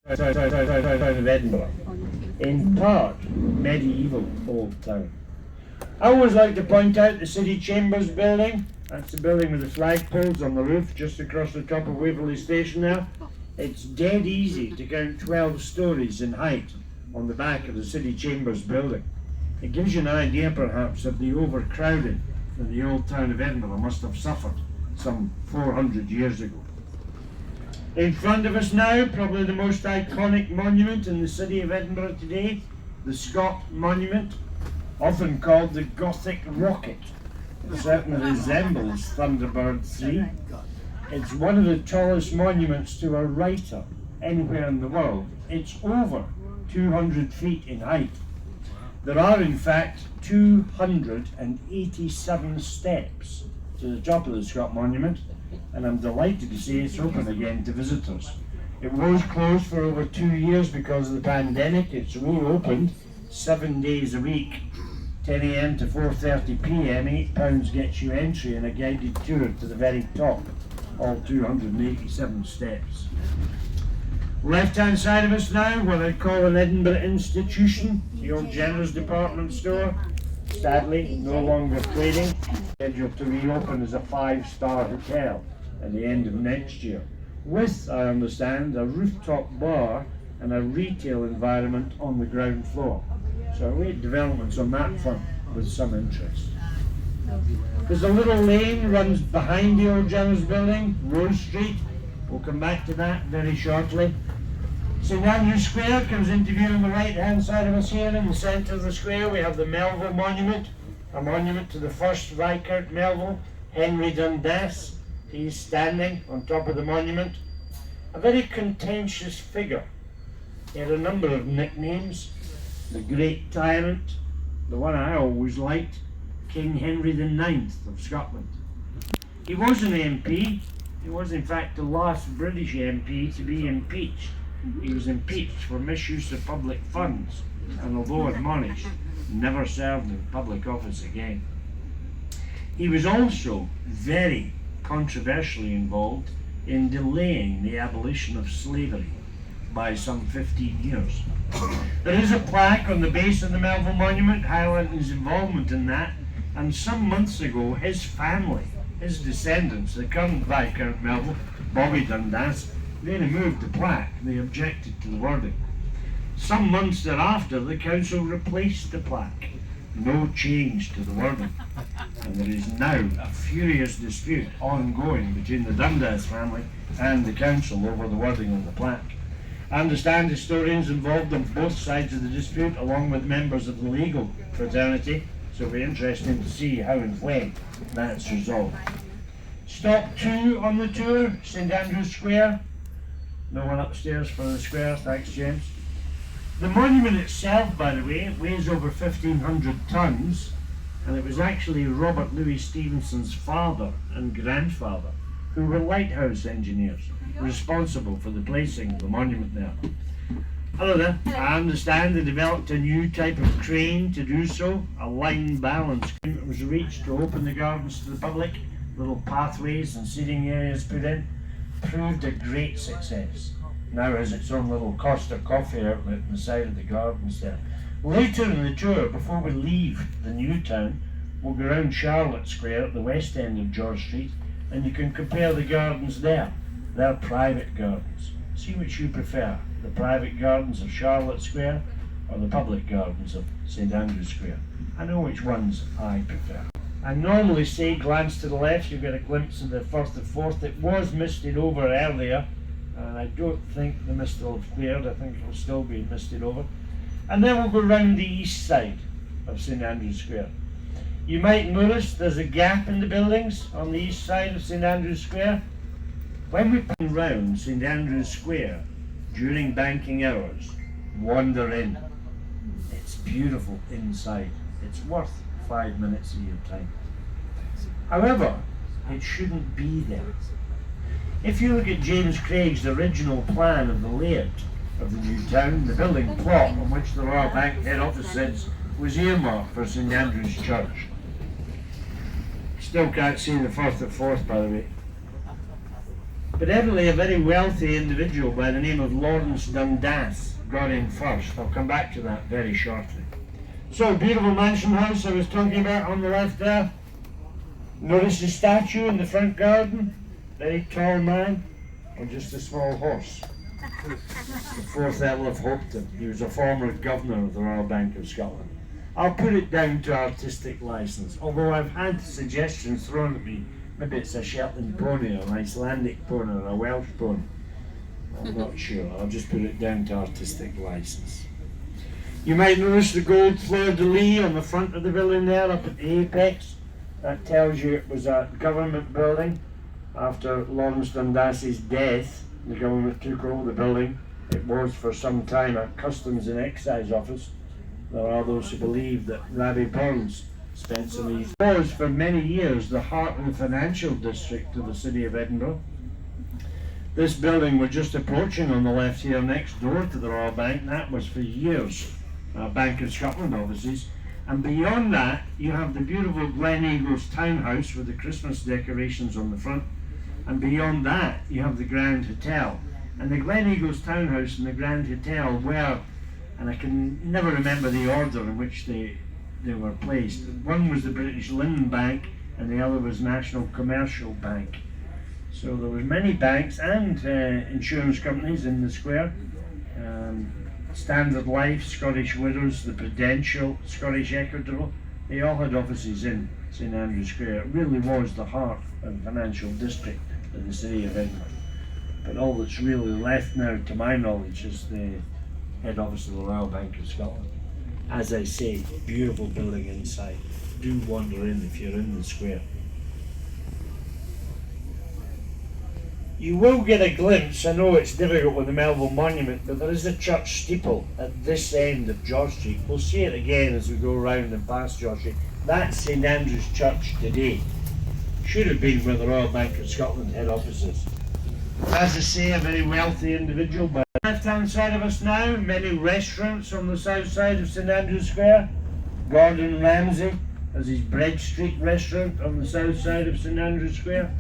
of Edinburgh, in part medieval old town. I always like to point out the City Chambers building. That's the building with the flagpoles on the roof just across the top of Waverley Station there. It's dead easy to count 12 stories in height on the back of the City Chambers building. It gives you an idea perhaps of the overcrowding that the old town of Edinburgh must have suffered some 400 years ago. In front of us now, probably the most iconic monument in the city of Edinburgh today, the Scott Monument, often called the Gothic Rocket. It certainly resembles Thunderbird 3. It's one of the tallest monuments to a writer anywhere in the world. It's over 200 feet in height. There are in fact 287 steps to the top of the Scott Monument, and I'm delighted to say it's open again to visitors. It was closed for over 2 years because of the pandemic. It's reopened 7 days a week, 10 a.m. to 4:30 p.m. £8 gets you entry and a guided tour to the very top, all 287 steps. Left hand side of us now, what I call an Edinburgh institution, the old General's Department store. Sadly, no longer trading. Scheduled to reopen as a 5-star hotel at the end of next year, with, I understand, a rooftop bar and a retail environment on the ground floor. So I await developments on that front with some interest. There's a little lane runs behind the old General's building, Rose Street. We'll come back to that very shortly. St Andrew's Square comes into view on the right hand side of us here. In the centre of the square we have the Melville Monument, a monument to the first Viscount Melville, Henry Dundas. He's standing on top of the monument. A very contentious figure. He had a number of nicknames. The Great Tyrant, the one I always liked, King Henry IX of Scotland. He was an MP. He was in fact the last British MP to be impeached. He was impeached for misuse of public funds, and although admonished, never served in public office again. He was also very controversially involved in delaying the abolition of slavery by some 15 years. There is a plaque on the base of the Melville Monument highlighting his involvement in that, and some months ago his family, his descendants, the current Viscount Melville, Bobby Dundas, they removed the plaque. They objected to the wording. Some months thereafter, the council replaced the plaque. No change to the wording. And there is now a furious dispute ongoing between the Dundas family and the council over the wording on the plaque. I understand historians involved on both sides of the dispute, along with members of the legal fraternity, so it'll be interesting to see how and when that's resolved. Stop 2 on the tour, St Andrew's Square. No one upstairs for the square, thanks James. The monument itself, by the way, weighs over 1,500 tons, and it was actually Robert Louis Stevenson's father and grandfather who were lighthouse engineers responsible for the placing of the monument there. Other than that, I understand they developed a new type of crane to do so, a line balance crane that was reached to open the gardens to the public, little pathways and seating areas put in. Proved a great success. Now has its own little Costa coffee outlet on the side of the gardens there. Later in the tour, before we leave the new town, we'll go around Charlotte Square at the west end of George Street, and you can compare the gardens there. They're private gardens. See which you prefer, the private gardens of Charlotte Square or the public gardens of St Andrew's Square. I know which ones I prefer. I normally say glance to the left, you'll get a glimpse of the Firth of Forth. It was misted over earlier, and I don't think the mist will have cleared. I think it will still be misted over. And then we'll go round the east side of St Andrew's Square. You might notice there's a gap in the buildings on the east side of St Andrew's Square. When we pan round St Andrew's Square during banking hours, wander in. It's beautiful inside. It's worth 5 minutes of your time. However, it shouldn't be there. If you look at James Craig's original plan of the layout of the new town, the building plot on which the Royal Bank head office sits was earmarked for St Andrew's Church. Still can't see the Firth of Forth, by the way. But evidently a very wealthy individual by the name of Lawrence Dundas got in first. I'll come back to that very shortly. So, beautiful mansion house I was talking about on the left there. Notice the statue in the front garden? Very tall man, or just a small horse? The fourth Earl of Hopetoun. He was a former governor of the Royal Bank of Scotland. I'll put it down to artistic license, although I've had suggestions thrown at me. Maybe it's a Shetland pony, or an Icelandic pony, or a Welsh pony. I'm not sure. I'll just put it down to artistic license. You might notice the gold fleur-de-lis on the front of the building there, up at the apex. That tells you it was a government building. After Lawrence Dundas's death, the government took over the building. It was for some time a Customs and Excise office. There are those who believe that Rabbie Burns spent some of these. It was for many years the heart of the financial district of the city of Edinburgh. This building we're just approaching on the left here, next door to the Royal Bank, that was for years Bank of Scotland offices. And beyond that, you have the beautiful Glen Eagles townhouse with the Christmas decorations on the front. And beyond that, you have the Grand Hotel. And the Glen Eagles townhouse and the Grand Hotel were, and I can never remember the order in which they were placed. One was the British Linen Bank and the other was National Commercial Bank. So there was many banks and insurance companies in the square. Standard Life, Scottish Widows, the Prudential, Scottish Equitable, they all had offices in St Andrews Square. It really was the heart of the financial district of the city of Edinburgh. But all that's really left now, to my knowledge, is the head office of the Royal Bank of Scotland. As I say, beautiful building inside. Do wander in if you're in the square. You will get a glimpse, I know it's difficult with the Melville Monument, but there is a church steeple at this end of George Street. We'll see it again as we go round and past George Street. That's St Andrew's Church today. Should have been where the Royal Bank of Scotland head office is. As I say, a very wealthy individual. But on the left-hand side of us now, many restaurants on the south side of St Andrew's Square. Gordon Ramsay has his Bread Street restaurant on the south side of St Andrew's Square.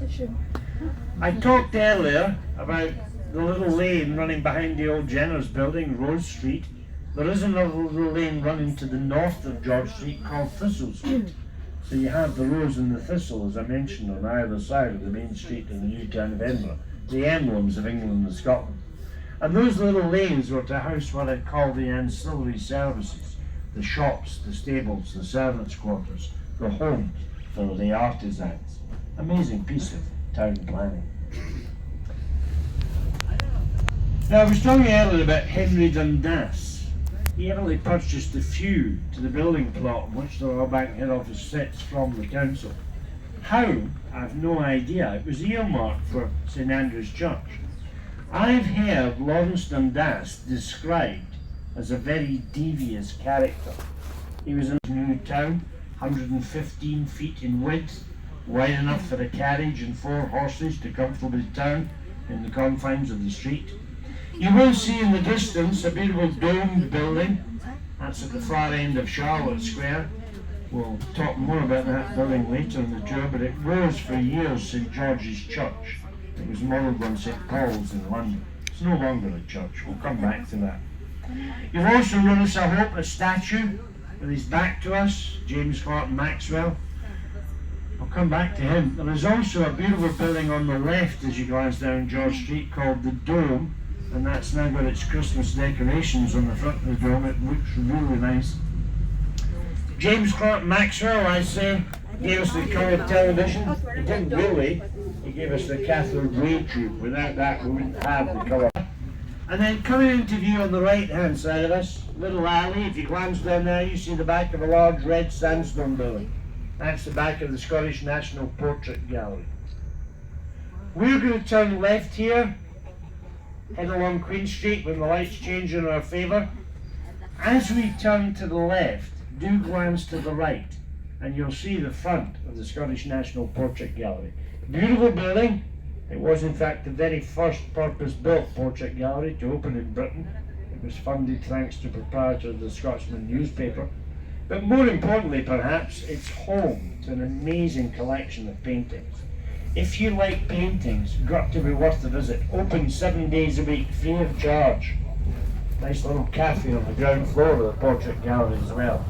I talked earlier about the little lane running behind the old Jenner's building, Rose Street. There is another little lane running to the north of George Street called Thistle Street. So you have the rose and the thistle, as I mentioned, on either side of the main street in the new town of Edinburgh, the emblems of England and Scotland. And those little lanes were to house what I'd call the ancillary services, the shops, the stables, the servants' quarters, the homes for the artisans. Amazing piece of town planning. Now, I was talking earlier about Henry Dundas. He evidently purchased a few to the building plot on which the Royal Bank head office sits from the council. How? I've no idea. It was earmarked for St Andrew's Church. I've heard Lawrence Dundas described as a very devious character. He was in a new town, 115 feet in width, wide enough for a carriage and 4 horses to comfortably turn in the confines of the street. You will see in the distance a beautiful domed building. That's at the far end of Charlotte Square. We'll talk more about that building later in the tour, but it was for years St George's Church. It was modelled on St Paul's in London. It's no longer a church. We'll come back to that. You'll also notice, I hope, a statue with his back to us, James Clerk Maxwell. I'll come back to him. There is also a beautiful building on the left as you glance down George Street called the Dome, and that's now got its Christmas decorations on the front of the dome. It looks really nice. James Clerk Maxwell, I say, gave us the colour television. He didn't really. He gave us the cathode ray tube. Without that, we wouldn't have the colour. And then coming into view on the right-hand side of us, little alley. If you glance down there, you see the back of a large red sandstone building. That's the back of the Scottish National Portrait Gallery. We're going to turn left here, head along Queen Street when the lights change in our favour. As we turn to the left, do glance to the right and you'll see the front of the Scottish National Portrait Gallery. Beautiful building. It was in fact the very first purpose-built portrait gallery to open in Britain. It was funded thanks to proprietor of the Scotsman newspaper. But more importantly perhaps, it's home to an amazing collection of paintings. If you like paintings, got to be worth the visit. Open 7 days a week, free of charge. Nice little cafe on the ground floor with a portrait gallery as well.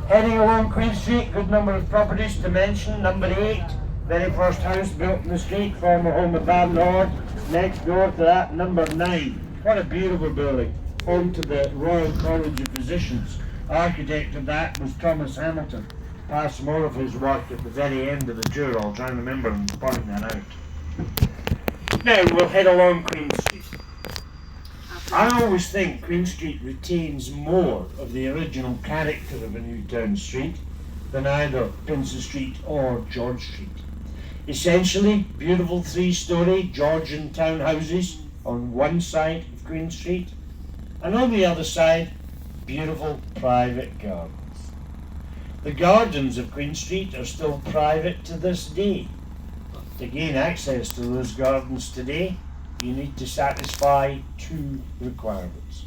Heading along Queen Street, good number of properties to mention. Number 8, very first house built in the street, former home of Van Nord. Next door to that, number 9. What a beautiful building. Home to the Royal College of Physicians. Architect of that was Thomas Hamilton. Passed more of his work at the very end of the tour. I'll try and remember and point that out. Now we'll head along Queen Street. I always think Queen Street retains more of the original character of a new town street than either Princes Street or George Street. Essentially, beautiful 3-storey Georgian townhouses on one side of Queen Street, and on the other side, beautiful private gardens. The gardens of Queen Street are still private to this day. To gain access to those gardens today, you need to satisfy 2 requirements.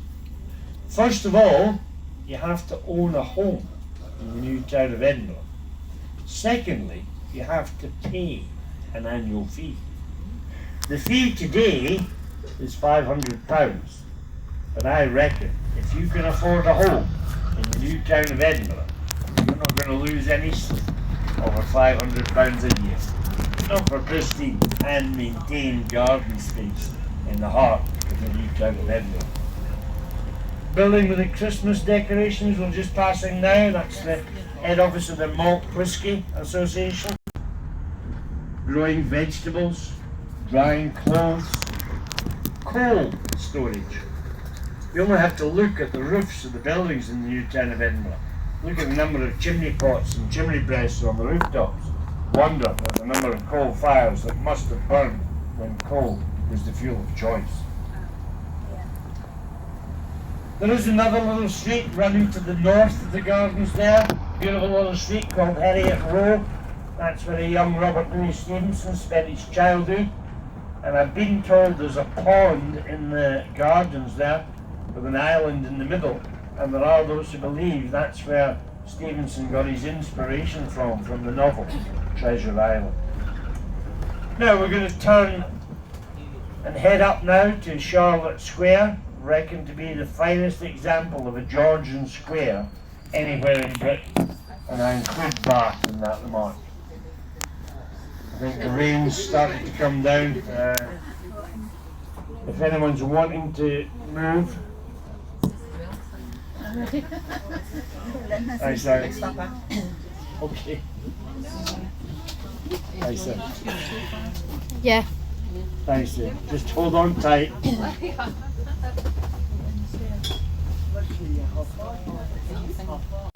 First of all, you have to own a home in the new town of Edinburgh. Secondly, you have to pay an annual fee. The fee today is £500, but I reckon if you can afford a home in the new town of Edinburgh, you're not going to lose any over £500 a year. Not for pristine and maintained garden space in the heart of the new town of Edinburgh. Building with the Christmas decorations we're just passing now, that's the head office of the Malt Whisky Association. Growing vegetables, drying clothes, coal storage. You only have to look at the roofs of the buildings in the new town of Edinburgh. Look at the number of chimney pots and chimney breasts on the rooftops. Wonder at the number of coal fires that must have burned when coal was the fuel of choice. There is another little street running to the north of the gardens there. Beautiful little street called Harriet Row. That's where a young Robert Louis Stevenson spent his childhood. And I've been told there's a pond in the gardens there with an island in the middle. And there are those who believe that's where Stevenson got his inspiration from the novel Treasure Island. Now we're going to turn and head up now to Charlotte Square, reckoned to be the finest example of a Georgian square anywhere in Britain, and I include Bath in that remark. I think the rain's starting to come down. If anyone's wanting to move, I say, okay. I say, yeah. I say, just hold on tight.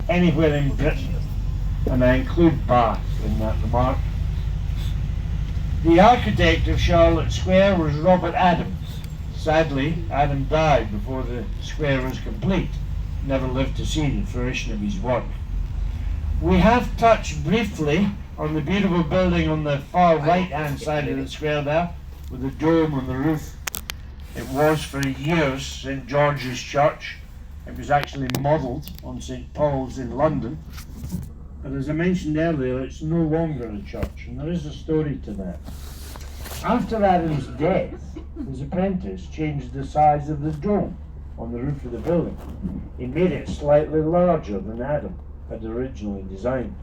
Anywhere in Britain, and I include Bath in that remark. The architect of Charlotte Square was Robert Adams. Sadly, Adam died before the square was complete. Never lived to see the fruition of his work. We have touched briefly on the beautiful building on the far right hand side of the square there, with the dome on the roof. It was for years St George's Church. It was actually modelled on St Paul's in London. But as I mentioned earlier, it's no longer a church, and there is a story to that. After Adam's death, his apprentice changed the size of the dome on the roof of the building. He made it slightly larger than Adam had originally designed.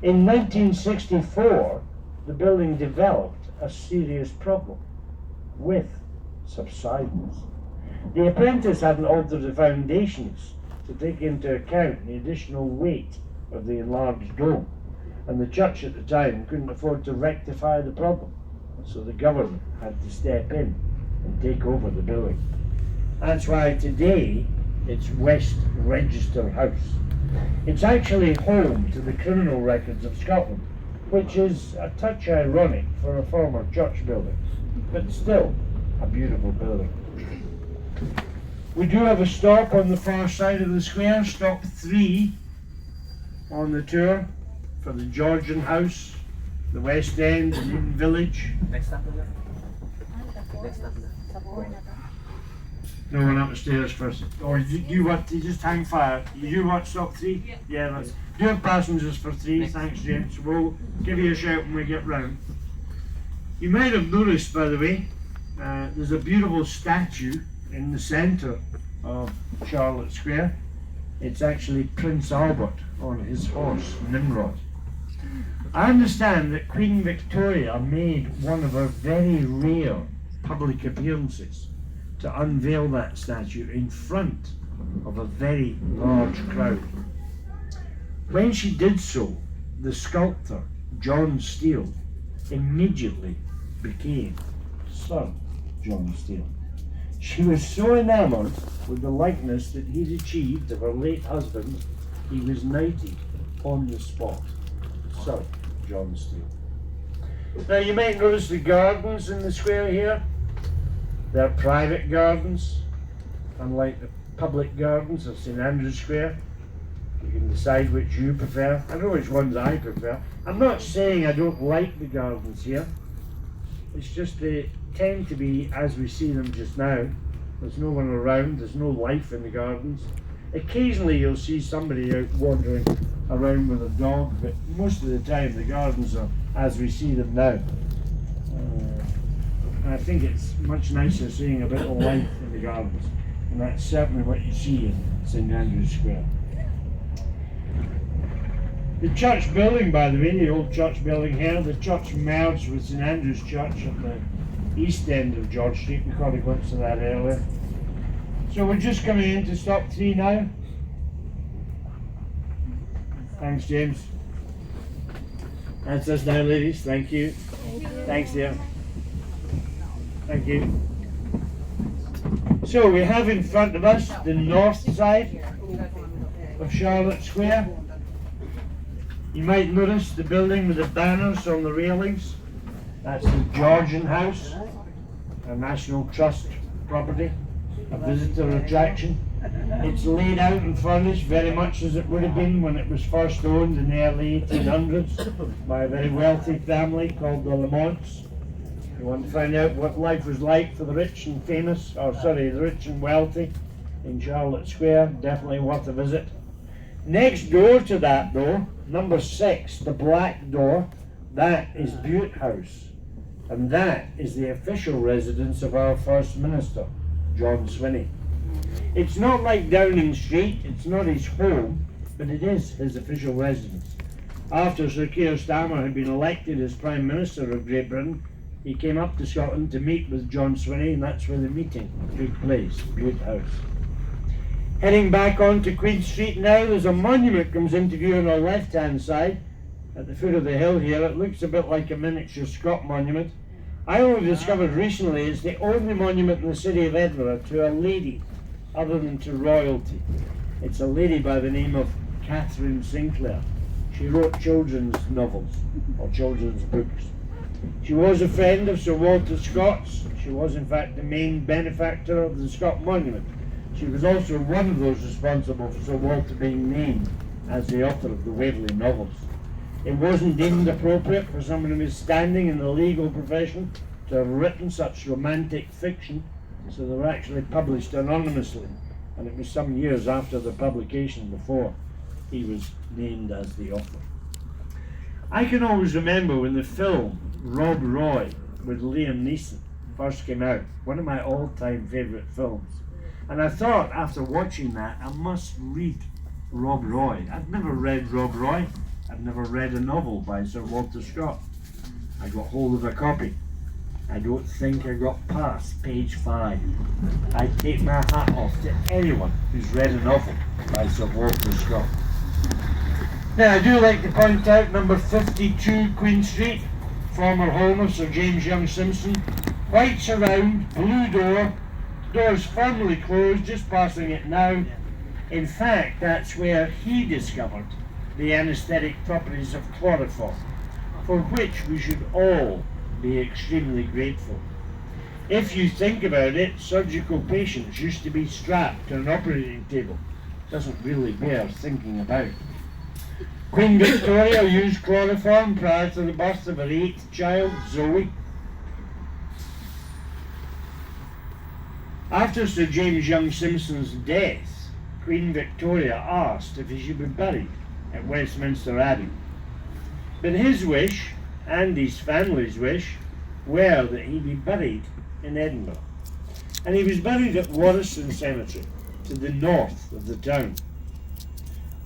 In 1964, the building developed a serious problem with subsidence. The apprentice hadn't altered the foundations to take into account the additional weight of the enlarged dome, and the church at the time couldn't afford to rectify the problem, so the government had to step in and take over the building. That's why today it's West Register House. It's actually home to the Criminal Records of Scotland, which is a touch ironic for a former church building, but still a beautiful building. We do have a stop on the far side of the square, stop 3 on the tour for the Georgian House, the West End, the Newton Village. Next up, next up. No one up the stairs first. Or do you want to just hang fire? You do want stop 3? Yeah, let's do have passengers for 3. Thanks, James. We'll give you a shout when we get round. You might have noticed, by the way, there's a beautiful statue in the centre of Charlotte Square. It's actually Prince Albert on his horse, Nimrod. I understand that Queen Victoria made one of her very rare public appearances to unveil that statue in front of a very large crowd. When she did so, the sculptor, John Steele, immediately became Sir John Steele. She was so enamoured with the likeness that he'd achieved of her late husband, he was knighted on the spot. Sir John Steele. Now you might notice the gardens in the square here. They're private gardens, unlike the public gardens of St Andrew's Square. You can decide which you prefer. I know which ones I prefer. I'm not saying I don't like the gardens here. It's just they tend to be as we see them just now. There's no one around, there's no life in the gardens. Occasionally you'll see somebody out wandering around with a dog, but most of the time the gardens are as we see them now. I think it's much nicer seeing a bit of life in the gardens, and that's certainly what you see in St Andrew's Square. The church building, by the way, the old church building here, the church merged with St Andrew's Church at the east end of George Street. We caught a glimpse of that earlier. So we're just coming in to stop 3 now. Thanks, James. That's us now, ladies. Thank you. Thanks, dear. Thank you. So we have in front of us the north side of Charlotte Square. You might notice the building with the banners on the railings. That's the Georgian House, a National Trust property, a visitor attraction. It's laid out and furnished very much as it would have been when it was first owned in the early 1800s by a very wealthy family called the Lamonts. If you want to find out what life was like for the rich and famous, the rich and wealthy in Charlotte Square, definitely worth a visit. Next door to that though, number 6, the black door, that is Bute House. And that is the official residence of our First Minister, John Swinney. It's not like Downing Street, it's not his home, but it is his official residence. After Sir Keir Starmer had been elected as Prime Minister of Great Britain, he came up to Scotland to meet with John Swinney, and that's where the meeting took place, Bute House. Heading back onto Queen Street now, there's a monument comes into view on our left-hand side, at the foot of the hill here. It looks a bit like a miniature Scott monument. I only discovered recently it's the only monument in the city of Edinburgh to a lady other than to royalty. It's a lady by the name of Catherine Sinclair. She wrote children's novels or children's books. She was a friend of Sir Walter Scott's. She was in fact the main benefactor of the Scott Monument. She was also one of those responsible for Sir Walter being named as the author of the Waverley novels. It wasn't deemed appropriate for someone who was standing in the legal profession to have written such romantic fiction, so they were actually published anonymously, and it was some years after the publication before he was named as the author. I can always remember when the film Rob Roy with Liam Neeson first came out, one of my all-time favourite films, and I thought after watching that I must read Rob Roy. I'd never read Rob Roy. I've never read a novel by Sir Walter Scott. I got hold of a copy. I don't think I got past page 5. I take my hat off to anyone who's read a novel by Sir Walter Scott. Now I do like to point out number 52 Queen Street, former home of Sir James Young Simpson. White surround, blue door, doors firmly closed, just passing it now. In fact, that's where he discovered the anaesthetic properties of chloroform, for which we should all be extremely grateful. If you think about it, surgical patients used to be strapped to an operating table. Doesn't really bear thinking about. Queen Victoria used chloroform prior to the birth of her 8th child, Zoe. After Sir James Young Simpson's death, Queen Victoria asked if he should be buried at Westminster Abbey. But his wish, and his family's wish, were that he be buried in Edinburgh. And he was buried at Warriston Cemetery, to the north of the town.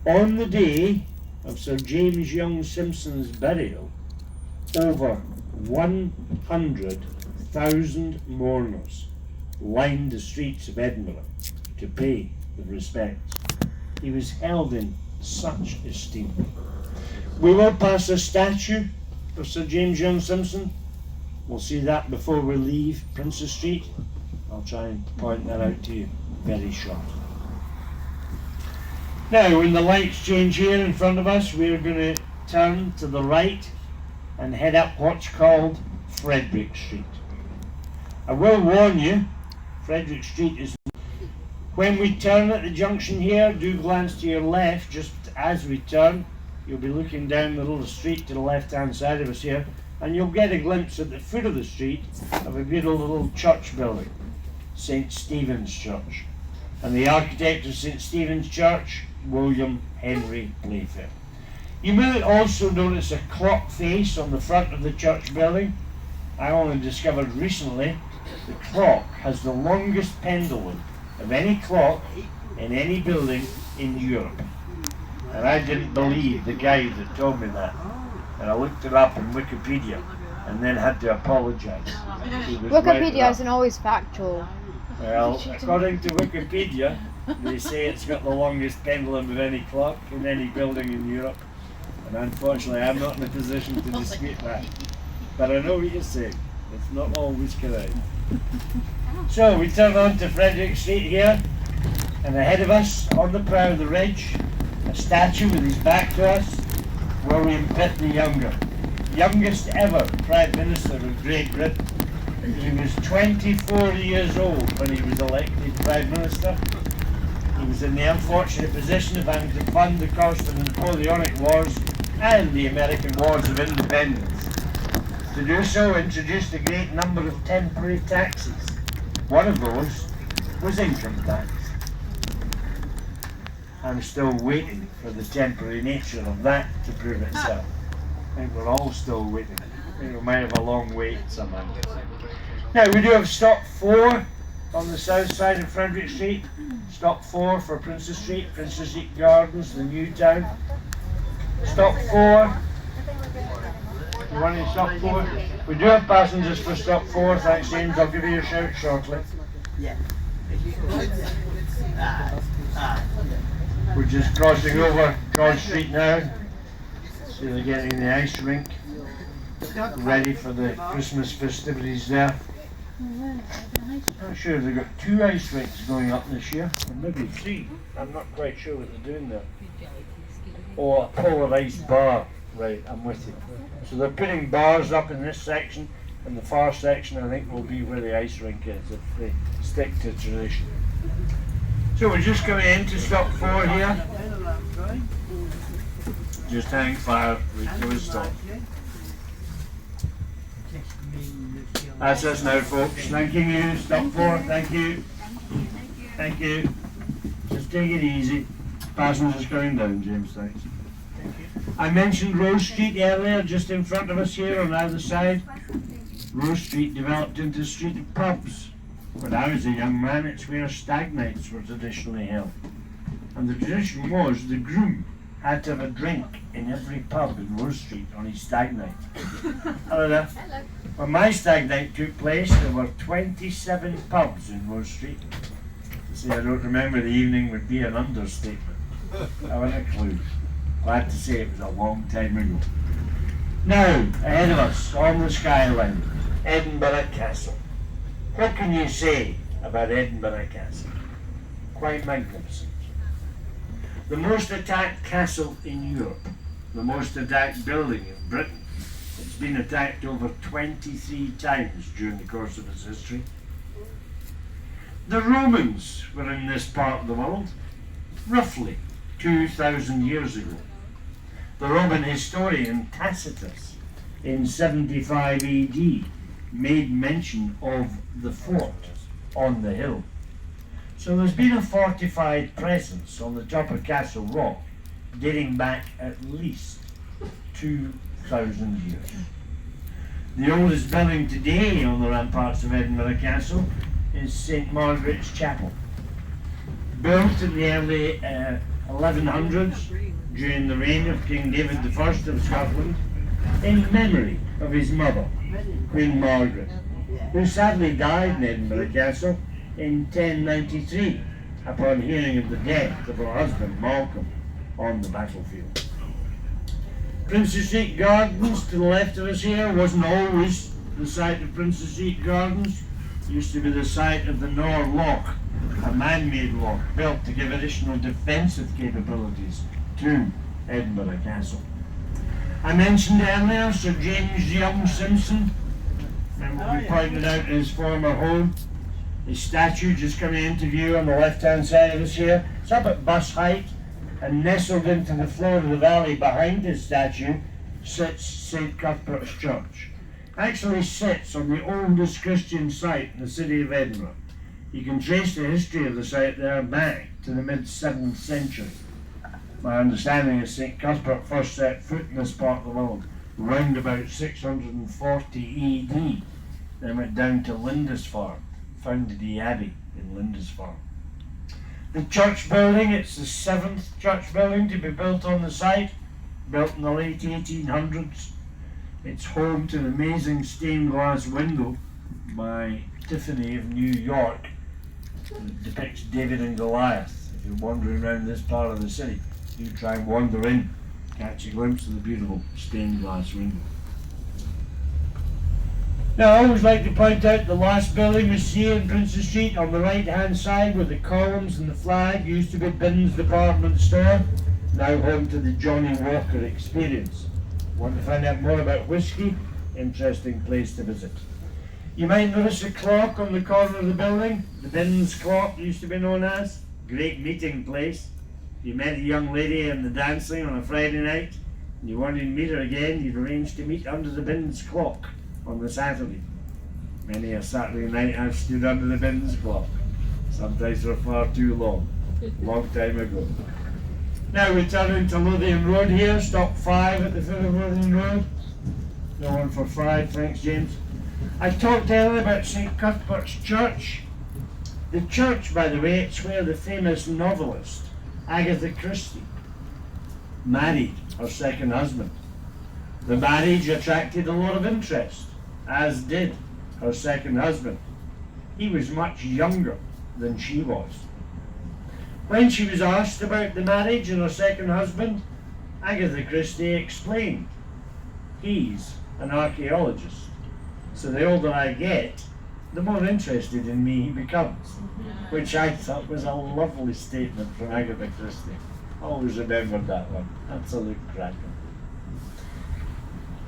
On the day of Sir James Young Simpson's burial, over 100,000 mourners lined the streets of Edinburgh to pay their respects. He was held in such esteem. We will pass a statue of Sir James Young Simpson. We'll see that before we leave Princess Street. I'll try and point that out to you very shortly. Now, when the lights change here in front of us, we're going to turn to the right and head up what's called Frederick Street. I will warn you, Frederick Street is... When we turn at the junction here, do glance to your left. Just as we turn, you'll be looking down the little street to the left-hand side of us here, and you'll get a glimpse at the foot of the street of a beautiful little church building, St. Stephen's Church. And the architect of St. Stephen's Church, William Henry Playfair. You may also notice a clock face on the front of the church building. I only discovered recently the clock has the longest pendulum of any clock in any building in Europe. And I didn't believe the guy that told me that. And I looked it up on Wikipedia and then had to apologise. Wikipedia isn't always factual. Well, according to Wikipedia, they say it's got the longest pendulum of any clock in any building in Europe. And unfortunately, I'm not in a position to dispute that. But I know what you're saying. It's not always correct. So we turn on to Frederick Street here, and ahead of us, on the brow of the ridge, a statue with his back to us, William Pitt the Younger, youngest ever Prime Minister of Great Britain. He was 24 years old when he was elected Prime Minister. He was in the unfortunate position of having to fund the cost of the Napoleonic Wars and the American Wars of Independence. To do so, introduced a great number of temporary taxes. One of those was income tax. I'm still waiting for the temporary nature of that to prove itself. I think we're all still waiting. I think we might have a long wait somehow. Now, we do have stop 4 on the south side of Frederick Street. Stop 4 for Princess Street Gardens, the new town. Stop 4. You want to stop 4? We do have passengers for stop 4, thanks James. I'll give you a shout shortly. We're just crossing over George Street now. See, they're getting the ice rink ready for the Christmas festivities there. I'm sure they've got 2 ice rinks going up this year, or maybe 3. I'm not quite sure what they're doing there. Or a polar ice bar. Right, I'm with you. So they're putting bars up in this section, and the far section I think will be where the ice rink is, if they stick to tradition. So we're just coming in to stop 4 here. Just hang fire, we stop. That's us now, folks. Thanking you. Stop 4. Thank you. Thank you. Just take it easy. Passengers going down, James. Thanks. I mentioned Rose Street earlier, just in front of us here on the other side. Rose Street developed into a street of pubs. When I was a young man, it's where stag nights were traditionally held. And the tradition was the groom had to have a drink in every pub in Rose Street on his stag night. Hello there. Hello. When my stag night took place, there were 27 pubs in Rose Street. To say I don't remember the evening would be an understatement. I haven't a clue. Glad to say it was a long time ago. Now, ahead of us, on the skyline, Edinburgh Castle. What can you say about Edinburgh Castle? Quite magnificent. The most attacked castle in Europe, the most attacked building in Britain. It's been attacked over 23 times during the course of its history. The Romans were in this part of the world roughly 2,000 years ago. The Roman historian Tacitus in 75 AD made mention of the fort on the hill. So there's been a fortified presence on the top of Castle Rock dating back at least 2,000 years. The oldest building today on the ramparts of Edinburgh Castle is St Margaret's Chapel. Built in the early 1100s during the reign of King David I of Scotland in memory of his mother, Queen Margaret, who sadly died in Edinburgh Castle in 1093 upon hearing of the death of her husband Malcolm on the battlefield. Princes Street Gardens to the left of us here wasn't always the site of Princes Street Gardens. It used to be the site of the Nor Loch, a man-made loch built to give additional defensive capabilities to Edinburgh Castle. I mentioned earlier Sir James Young Simpson. Remember we pointed out his former home. His statue just coming into view on the left-hand side of us here. It's up at bus height, and nestled into the floor of the valley behind his statue sits St Cuthbert's Church. Actually sits on the oldest Christian site in the city of Edinburgh. You can trace the history of the site there back to the mid-7th century. My understanding is St Cuthbert first set foot in this part of the world round about 640 AD, then went down to Lindisfarne, founded the Abbey in Lindisfarne. The church building, it's the 7th church building to be built on the site, built in the late 1800s. It's home to an amazing stained glass window by Tiffany of New York that depicts David and Goliath. If you're wandering around this part of the city, you try and wander in, catch a glimpse of the beautiful stained glass window. Now, I always like to point out the last building we see in Princes Street on the right hand side with the columns and the flag used to be Binns Department Store, now home to the Johnny Walker Experience. Want to find out more about whiskey? Interesting place to visit. You might notice a clock on the corner of the building, the Binns Clock used to be known as. Great meeting place. You met a young lady in the dancing on a Friday night, and you wanted to meet her again, you'd arrange to meet under the Binns Clock on the Saturday. Many a Saturday night I've stood under the Binns Clock, sometimes for far too long time ago. Now returning to Lothian Road here, stop 5 at the foot of Lothian Road. No one for 5, thanks James. I talked earlier about St Cuthbert's Church. The church, by the way, it's where the famous novelist Agatha Christie married her second husband. The marriage attracted a lot of interest, as did her second husband. He was much younger than she was. When she was asked about the marriage and her second husband, Agatha Christie explained, "He's an archaeologist, so the older I get, the more interested in me he becomes," which I thought was a lovely statement from Agatha Christie. Always remembered that one. Absolute cracker.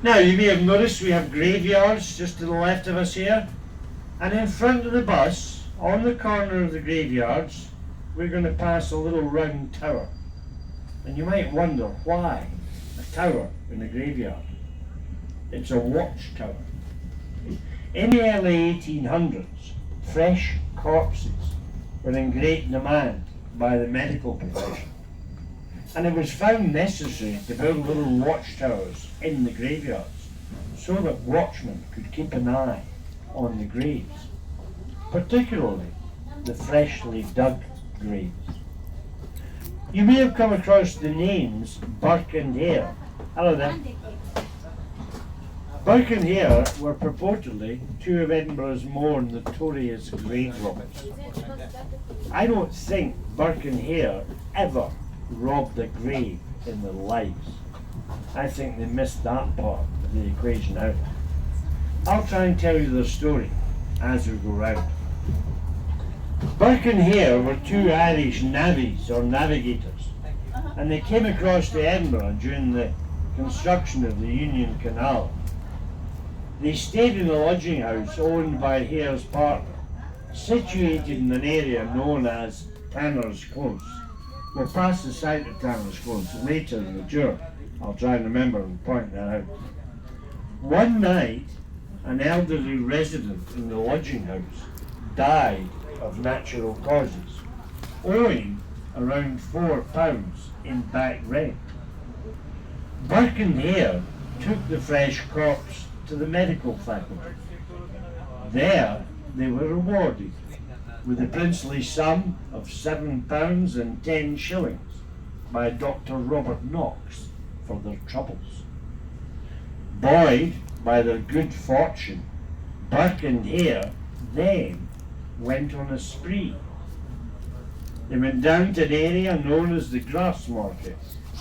Now, you may have noticed we have graveyards just to the left of us here, and in front of the bus, on the corner of the graveyards, we're going to pass a little round tower. And you might wonder why a tower in a graveyard. It's a watchtower. In the early 1800s, fresh corpses were in great demand by the medical profession. And it was found necessary to build little watchtowers in the graveyards so that watchmen could keep an eye on the graves, particularly the freshly dug graves. You may have come across the names Burke and Hare. Hello there. Burke and Hare were purportedly two of Edinburgh's more notorious grave robbers. I don't think Burke and Hare ever robbed a grave in their lives. I think they missed that part of the equation out. I'll try and tell you their story as we go round. Burke and Hare were two Irish navvies or navigators, and they came across to Edinburgh during the construction of the Union Canal. They stayed in a lodging house owned by Hare's partner, situated in an area known as Tanner's Close. We'll pass the site of Tanner's Close later in the tour. I'll try and remember and point that out. One night, an elderly resident in the lodging house died of natural causes, owing around £4 in back rent. Burke and Hare took the fresh corpse to the medical faculty. There they were rewarded with the princely sum of £7 and 10 shillings by Dr. Robert Knox for their troubles. Buoyed by their good fortune, Burke and Hare then went on a spree. They went down to an area known as the Grassmarket,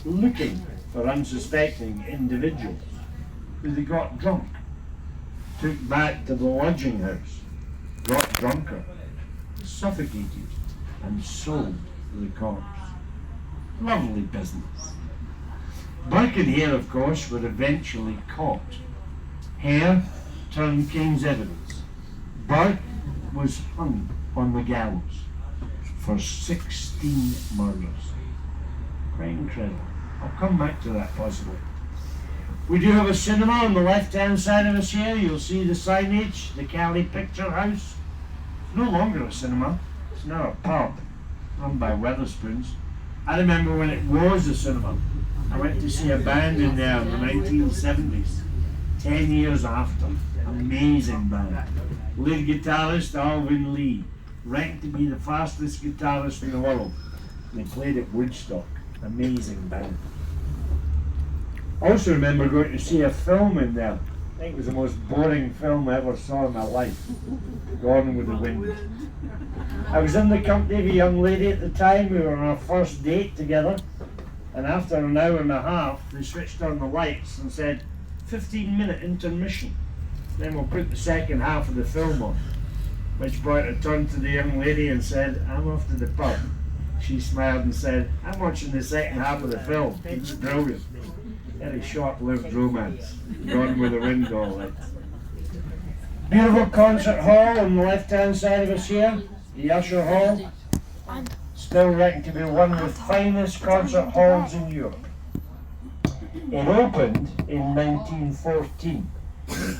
looking for unsuspecting individuals who they got drunk, took back to the lodging house, got drunker, suffocated, and sold the corpse. Lovely business. Burke and Hare, of course, were eventually caught. Hare turned King's evidence. Burke was hung on the gallows for 16 murders. Quite incredible. I'll come back to that possibly. We do have a cinema on the left-hand side of us here. You'll see the signage, the Cali Picture House. It's no longer a cinema. It's now a pub run by Wetherspoons. I remember when it was a cinema. I went to see a band in there in the 1970s, 10 years after. Amazing band. Lead guitarist Alvin Lee, ranked to be the fastest guitarist in the world. They played at Woodstock. Amazing band. I also remember going to see a film in there. I think it was the most boring film I ever saw in my life. Gone with the Wind. I was in the company of a young lady at the time. We were on our first date together. And after an hour and a half, they switched on the lights and said, 15-minute intermission. Then we'll put the second half of the film on. Which point I turned to the young lady and said, I'm off to the pub. She smiled and said, I'm watching the second half of the film. It's brilliant. Very short-lived romance. Gone with the Wind, all right. Beautiful concert hall on the left-hand side of us here. The Usher Hall. Still reckoned to be one of the finest concert halls in Europe. It opened in 1914.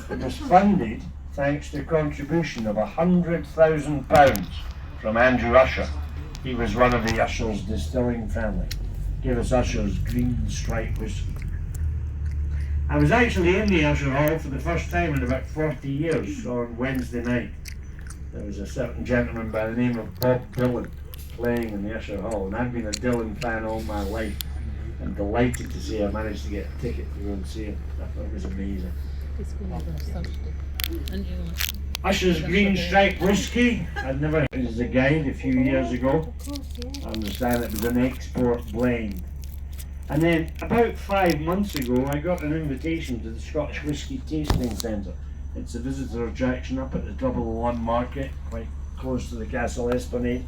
It was funded thanks to a contribution of £100,000 from Andrew Usher. He was one of the Usher's distilling family. Gave us Usher's Green Stripe whiskey. I was actually in the Usher Hall for the first time in about 40 years on Wednesday night. There was a certain gentleman by the name of Bob Dylan playing in the Usher Hall, and I've been a Dylan fan all my life. I'm delighted to see I managed to get a ticket to go and see him. I thought it was amazing. Usher's Green Stripe Whiskey. I'd never had it as a guide a few years ago. I understand it was an export blend. And then about 5 months ago I got an invitation to the Scotch Whisky Tasting Centre. It's a visitor attraction up at the top of the Lund Market, quite close to the Castle Esplanade.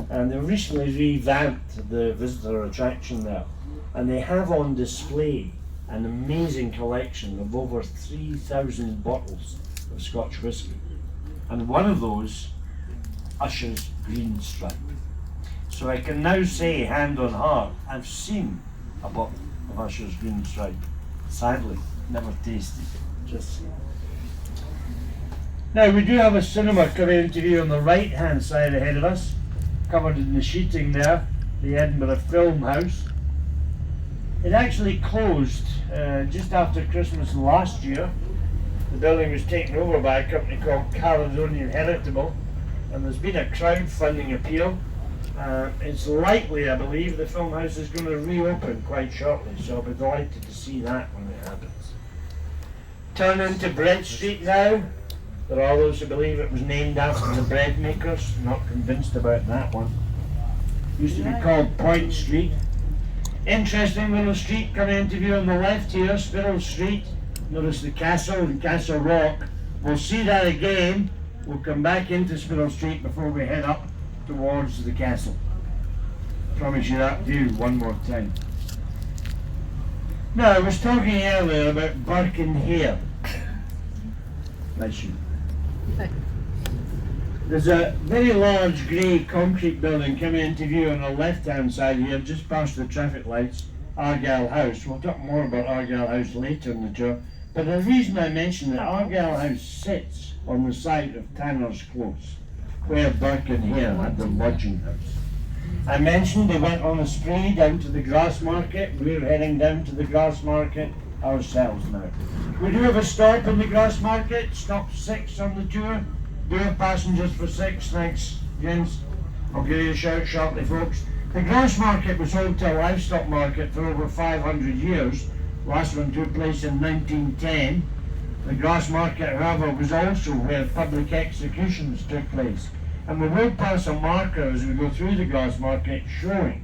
And they recently revamped the visitor attraction there. And they have on display an amazing collection of over 3,000 bottles of Scotch whisky. And one of those, Usher's Green Stripe. So I can now say, hand on heart, I've seen a bottle of Usher's Green Stripe. Sadly, never tasted it, just seen. Now we do have a cinema coming into view on the right hand side ahead of us, covered in the sheeting there, the Edinburgh Film House. It actually closed just after Christmas last year. The building was taken over by a company called Caledonian Heritable, and there's been a crowdfunding appeal. It's likely, I believe, the film house is going to reopen quite shortly, so I'll be delighted to see that when it happens. Turn into Bread Street now. There are those who believe it was named after the bread makers. Not convinced about that one. Used to be called Point Street. Interesting little street coming into view on the left here, Spittal Street. Notice the castle and Castle Rock. We'll see that again. We'll come back into Spittal Street before we head up towards the castle. Promise you that view one more time. Now, I was talking earlier about Burke and Hare. Bless you. There's a very large grey concrete building coming into view on the left-hand side here, just past the traffic lights, Argyle House. We'll talk more about Argyle House later in the tour. But the reason I mention that Argyle House sits on the site of Tanner's Close, where Burke and Hare had their lodging house. I mentioned they went on a spree down to the Grassmarket. We're heading down to the Grassmarket ourselves now. We do have a stop in the Grassmarket, stop 6 on the tour. Do have passengers for 6, thanks Jens. I'll give you a shout shortly, folks. The Grassmarket was home to a livestock market for over 500 years. Last one took place in 1910. The Grassmarket, however, was also where public executions took place. And we will pass a marker as we go through the Grassmarket showing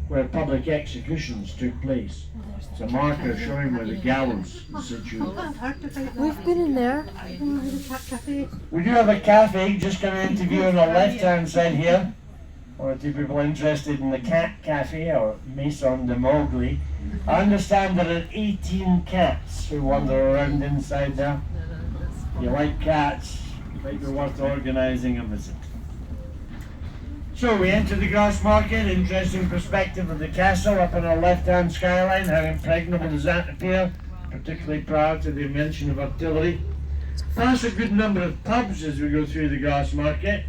where public executions took place. It's a marker showing where the gallows is situated. We've been in there. We do have a cafe just coming into view on the left-hand side here. Or to people interested in the cat cafe or Maison de Mowgli. I understand there are 18 cats who wander around inside there. If you like cats, it might be worth organising a visit. So we enter the Grassmarket, interesting perspective of the castle up on our left-hand skyline. How impregnable does that appear, particularly prior to the invention of artillery. Pass a good number of pubs as we go through the Grassmarket.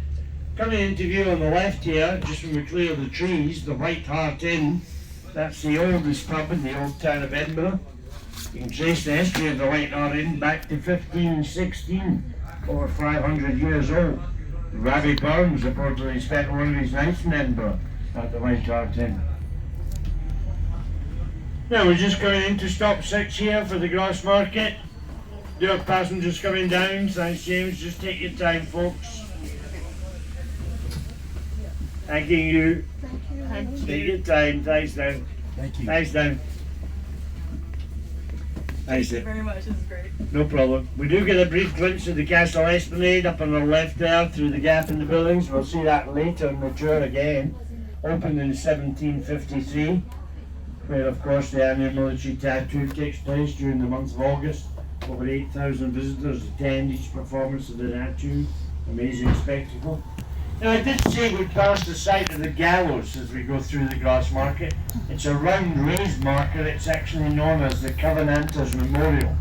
Coming into view on the left here, just when we clear the trees, the White Hart Inn. That's the oldest pub in the old town of Edinburgh. You can trace the history of the White Hart Inn back to 1516, over 500 years old. Rabbie Burns reportedly spent one of his nights in Edinburgh at the White Hart Inn. Now we're just coming into stop 6 here for the Grassmarket. Do have passengers coming down, thanks James, just take your time folks. Thanking you. Take your time, thanks down. Thank you. Thanks down. Thanks Thank you very much, this is great. No problem. We do get a brief glimpse of the Castle Esplanade up on the left there through the gap in the buildings. We'll see that later in the tour again. Opened in 1753, where of course the annual military tattoo takes place during the month of August. Over 8,000 visitors attend each performance of the tattoo. Amazing spectacle. Now I did say we'd pass the site of the gallows as we go through the Grassmarket. It's a round raised marker. It's actually known as the Covenanters Memorial.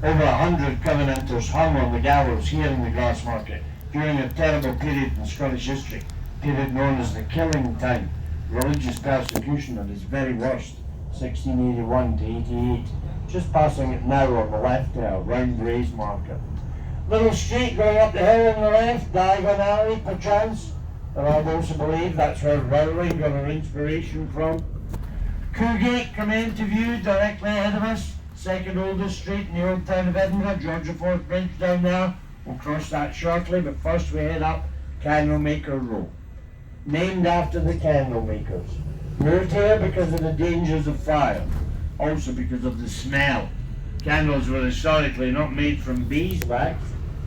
Over 100 Covenanters hung on the gallows here in the Grassmarket during a terrible period in Scottish history, a period known as the Killing Time, religious persecution at its very worst, 1681 to 88. Just passing it now on the left there, round raised marker. Little street going up the hill on the left, Diagon Alley perchance. There are those who believe that's where Rowling got her inspiration from. Coogate coming into view directly ahead of us. Second oldest street in the old town of Edinburgh, Georgia Forth Bridge down there. We'll cross that shortly, but first we head up Candlemaker Row. Named after the candle makers. Moved here because of the dangers of fire, also because of the smell. Candles were historically not made from beeswax,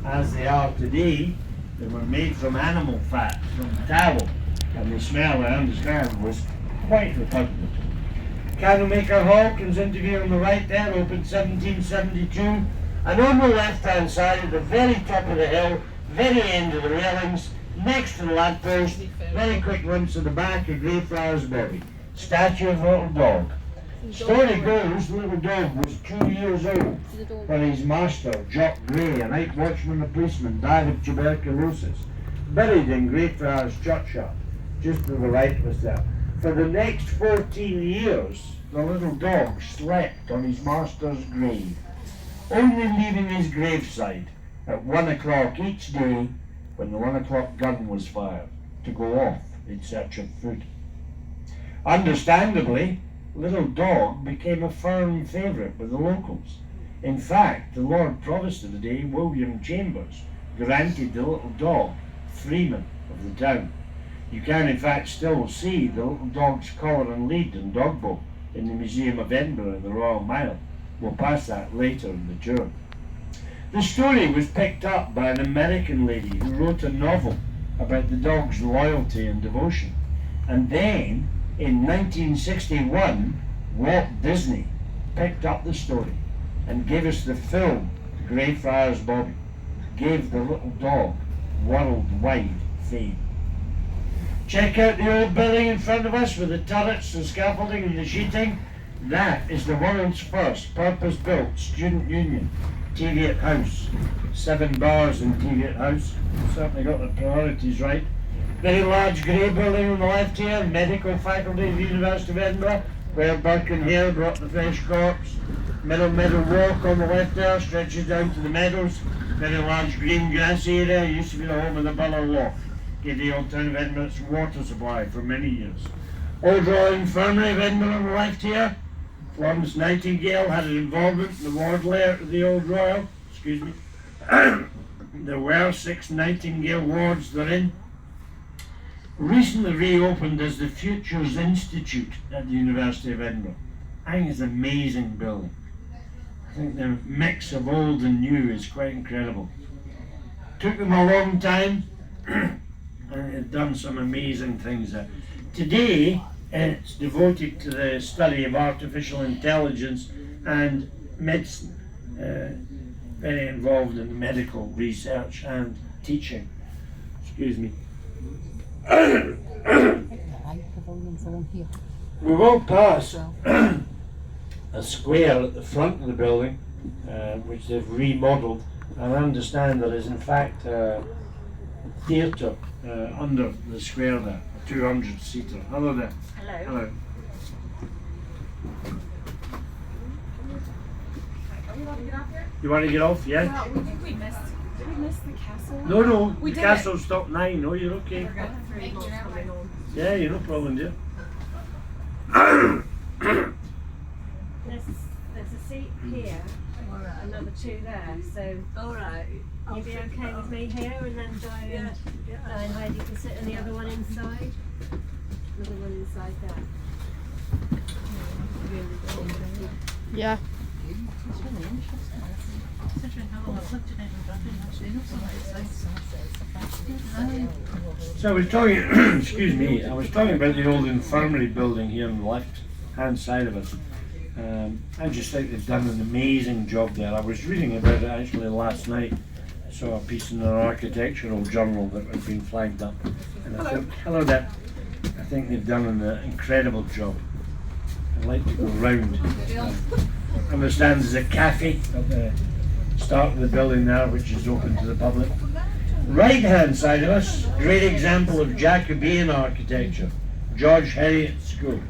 as they are today. They were made from animal fat, from tallow, and the smell, I understand, was quite repugnant. Candlemaker Hall comes into view on the right there, opened 1772, and on the left-hand side, at the very top of the hill, very end of the railings, next to the lamppost, very quick glimpse of the back of Greyfriars Bobby, statue of a little dog. Story goes, the little dog was 2 years old when his master, Jock Gray, a night watchman and policeman, died of tuberculosis, buried in Greyfriars Churchyard, just to the right of us there. For the next 14 years, the little dog slept on his master's grave, only leaving his graveside at 1 o'clock each day when the 1 o'clock gun was fired to go off in search of food. Understandably, Little Dog became a firm favourite with the locals. In fact, the Lord Provost of the day, William Chambers, granted the Little Dog freeman of the town. You can in fact still see the Little Dog's collar and lead and dog bow in the Museum of Edinburgh in the Royal Mile. We'll pass that later in the tour. The story was picked up by an American lady who wrote a novel about the dog's loyalty and devotion. And then, in 1961, Walt Disney picked up the story and gave us the film Greyfriars Bobby, gave the little dog worldwide fame. Check out the old building in front of us with the turrets and scaffolding and the sheeting. That is the world's first purpose-built student union, Teviot House. 7 bars in Teviot House. Certainly got the priorities right. Very large grey building on the left here, medical faculty of the University of Edinburgh. where Birkenhair brought the fresh crops. Middle Walk on the left there stretches down to the meadows. Very large green grass area. Used to be the home of the Buller Loch. Gave the old town of Edinburgh its water supply for many years. Old Royal Infirmary of Edinburgh on the left here. Florence Nightingale had an involvement in the ward layout of the Old Royal. Excuse me. There were 6 Nightingale wards therein. Recently reopened as the Futures Institute at the University of Edinburgh. I think it's an amazing building. I think the mix of old and new is quite incredible. Took them a long time and they've done some amazing things there. Today it's devoted to the study of artificial intelligence and medicine. Very involved in medical research and teaching. Excuse me. We walked past a square at the front of the building, which they've remodeled, and I understand there is in fact a theatre under the square there, a 200-seater. Hello there. Hello. Hello. Are we allowed to get off here? You want to get off? Yeah? Well, we think we missed. Did we miss the castle? No, We the did castle stopped 9. No, you're okay. We're going 3 months coming home. Yeah, you're no problem, dear. There's a seat here, another 2 there, so Alright. you'd be okay with me here and then Di and Heidi can sit and the other one inside? Another one inside there. Yeah. So I was talking, excuse me, I was talking about the old infirmary building here on the left hand side of us. I just think they've done an amazing job there. I was reading about it actually last night. I saw a piece in an architectural journal that had been flagged up. And I think, hello there. I think they've done an incredible job. I'd like to go round. I understand there's a cafe at the start of the building there, which is open to the public. Right hand side of us, great example of Jacobean architecture, George Heriot School.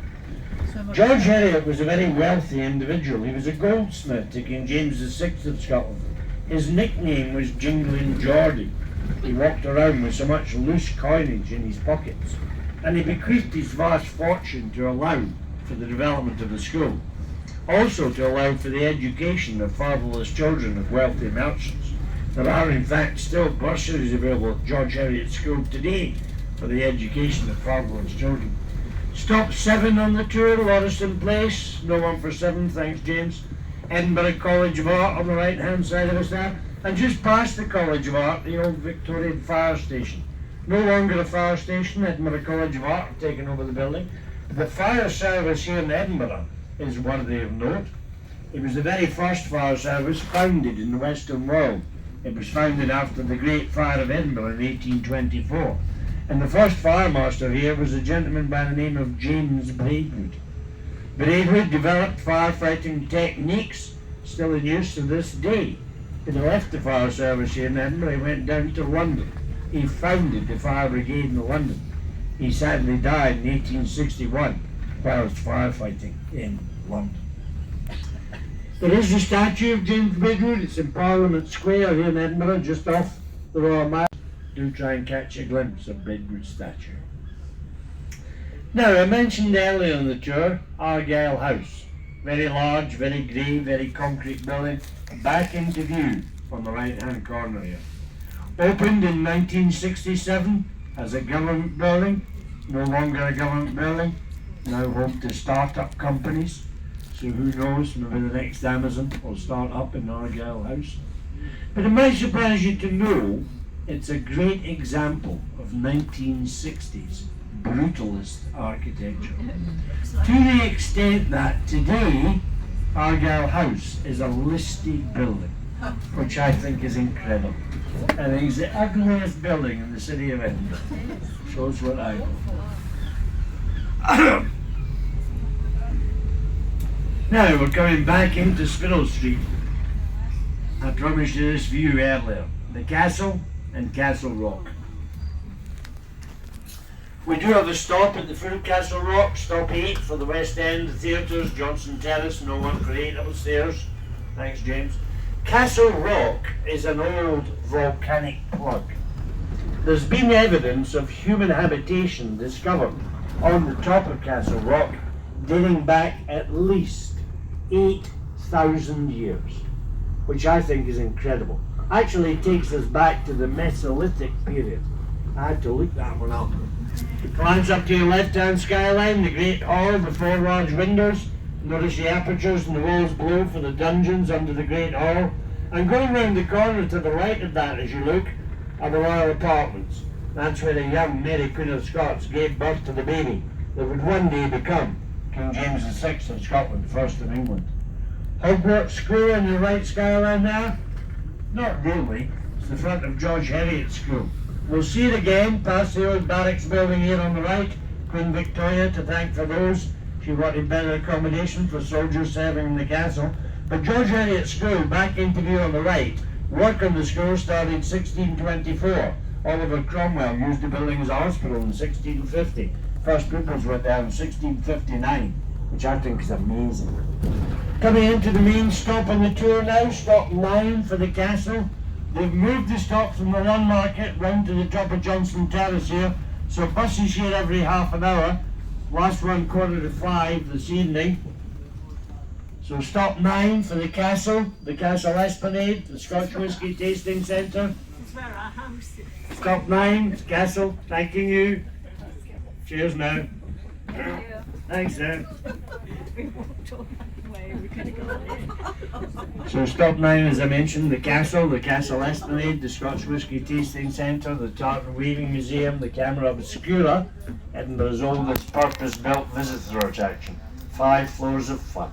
George Heriot was a very wealthy individual. He was a goldsmith to King James VI of Scotland. His nickname was Jingling Geordie. He walked around with so much loose coinage in his pockets, and he bequeathed his vast fortune to allow for the development of the school. Also to allow for the education of fatherless children of wealthy merchants. There are in fact still bursaries available at George Heriot School today for the education of fatherless children. Stop 7 on the tour, Lauriston Place. No one for 7, thanks James. Edinburgh College of Art on the right hand side of us there. And just past the College of Art, the old Victorian fire station. No longer a fire station, Edinburgh College of Art have taken over the building. The fire service here in Edinburgh is worthy of note. It was the very first fire service founded in the Western world. It was founded after the Great Fire of Edinburgh in 1824. And the first fire master here was a gentleman by the name of James Braidwood. Braidwood developed firefighting techniques still in use to this day. When he left the fire service here in Edinburgh, he went down to London. He founded the fire brigade in London. He sadly died in 1861 whilst firefighting in London. There is a statue of James Braidwood. It's in Parliament Square here in Edinburgh, just off the Royal Mile. Do try and catch a glimpse of Braidwood's statue. Now, I mentioned earlier on the tour, Argyle House. Very large, very grey, very concrete building. Back into view on the right-hand corner here. Opened in 1967 as a government building. No longer a government building. Now home to start-up companies. So who knows, maybe the next Amazon will start up in Argyle House. But it might surprise you to know it's a great example of 1960s brutalist architecture. To the extent that today Argyle House is a listed building, which I think is incredible. I think it's the ugliest building in the city of Edinburgh. Shows what I know. Now we're coming back into Spiddle Street. I promised you this view earlier. The castle and Castle Rock. We do have a stop at the foot of Castle Rock, stop 8 for the West End, the theatres, Johnson Terrace, no one for 8 upstairs. Thanks, James. Castle Rock is an old volcanic plug. There's been evidence of human habitation discovered on the top of Castle Rock dating back at least 8,000 years, which I think is incredible. Actually, it takes us back to the Mesolithic period. I had to look that one up. Glance up to your left-hand skyline, the Great Hall, the 4 large windows. Notice the apertures in the walls below for the dungeons under the Great Hall. And going round the corner to the right of that as you look are the royal apartments. That's where the young Mary Queen of Scots gave birth to the baby that would one day become King James VI of Scotland, first in England. Hogwarts School in the right skyline there? Not really. It's the front of George Heriot School. We'll see it again past the old barracks building here on the right. Queen Victoria to thank for those. She wanted better accommodation for soldiers serving in the castle. But George Heriot School, back into view on the right, work on the school started in 1624. Oliver Cromwell used the building as a hospital in 1650. First pupils were there in 1659, which I think is amazing. Coming into the main stop on the tour now, stop 9 for the castle. They've moved the stop from the Lawn Market round to the top of Johnson Terrace here, so buses here every half an hour. Last one 4:45 this evening. So stop 9 for the castle Esplanade, the Scotch Whisky Tasting Centre. It's where our house is. Stop 9, castle, thanking you. Cheers now. Thanks, sir. We walked all that way, we could have gone in. So stop 9, as I mentioned, the castle Esplanade, the Scotch Whisky Tasting Centre, the Tartan Weaving Museum, the Camera Obscura, Edinburgh's oldest purpose-built visitor attraction. 5 floors of fun.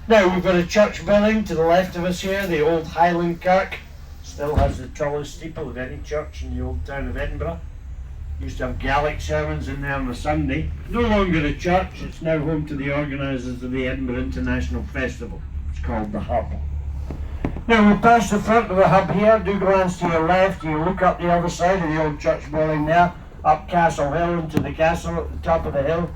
Now we've got a church building to the left of us here, the old Highland Kirk. Still has the tallest steeple of any church in the old town of Edinburgh. Used to have Gaelic sermons in there on a Sunday. No longer a church, it's now home to the organisers of the Edinburgh International Festival. It's called the Hub. Now we pass the front of the Hub here, do glance to your left, you look up the other side of the old church building there, up Castle Hill into the castle at the top of the hill.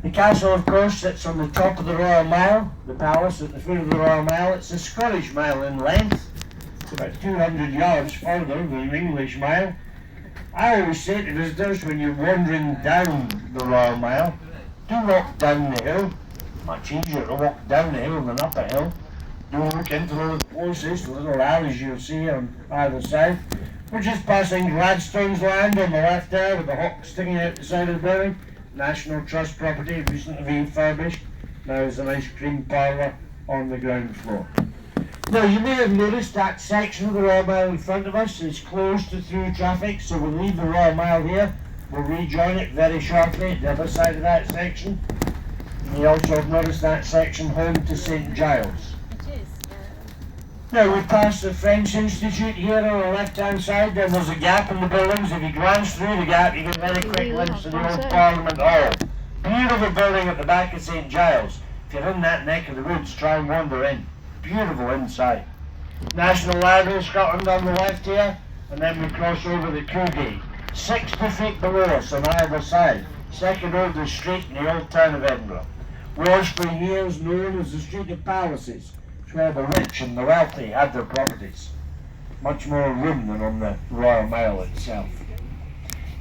The castle, of course, sits on the top of the Royal Mile, the palace at the foot of the Royal Mile. It's a Scottish mile in length. It's about 200 yards further than an English mile. I always say to visitors when you're wandering down the Royal Mile, do walk down the hill. Much easier to walk down the hill than up a hill. Do look into the closest little alleys you'll see on either side. We're just passing Gladstone's land on the left there with the hawk sticking out the side of the building. National Trust property, recently refurbished. Now there's an ice cream parlour on the ground floor. Now you may have noticed that section of the Royal Mile in front of us is closed to through traffic, so we'll leave the Royal Mile here. We'll rejoin it very shortly at the other side of that section. You also have noticed that section home to St Giles. It is, Now we pass the French Institute here on the left-hand side, then there's a gap in the buildings. If you glance through the gap, you get a very quick glimpse of the old Parliament Hall. Beautiful building at the back of St Giles. If you're in that neck of the woods, try and wander in. Beautiful inside. National Library of Scotland on the left here, and then we cross over the Kew Gate. 60 feet below us on either side. Second oldest street in the old town of Edinburgh. Was for years known as the Street of Palaces. Where the rich and the wealthy had their properties. Much more room than on the Royal Mile itself.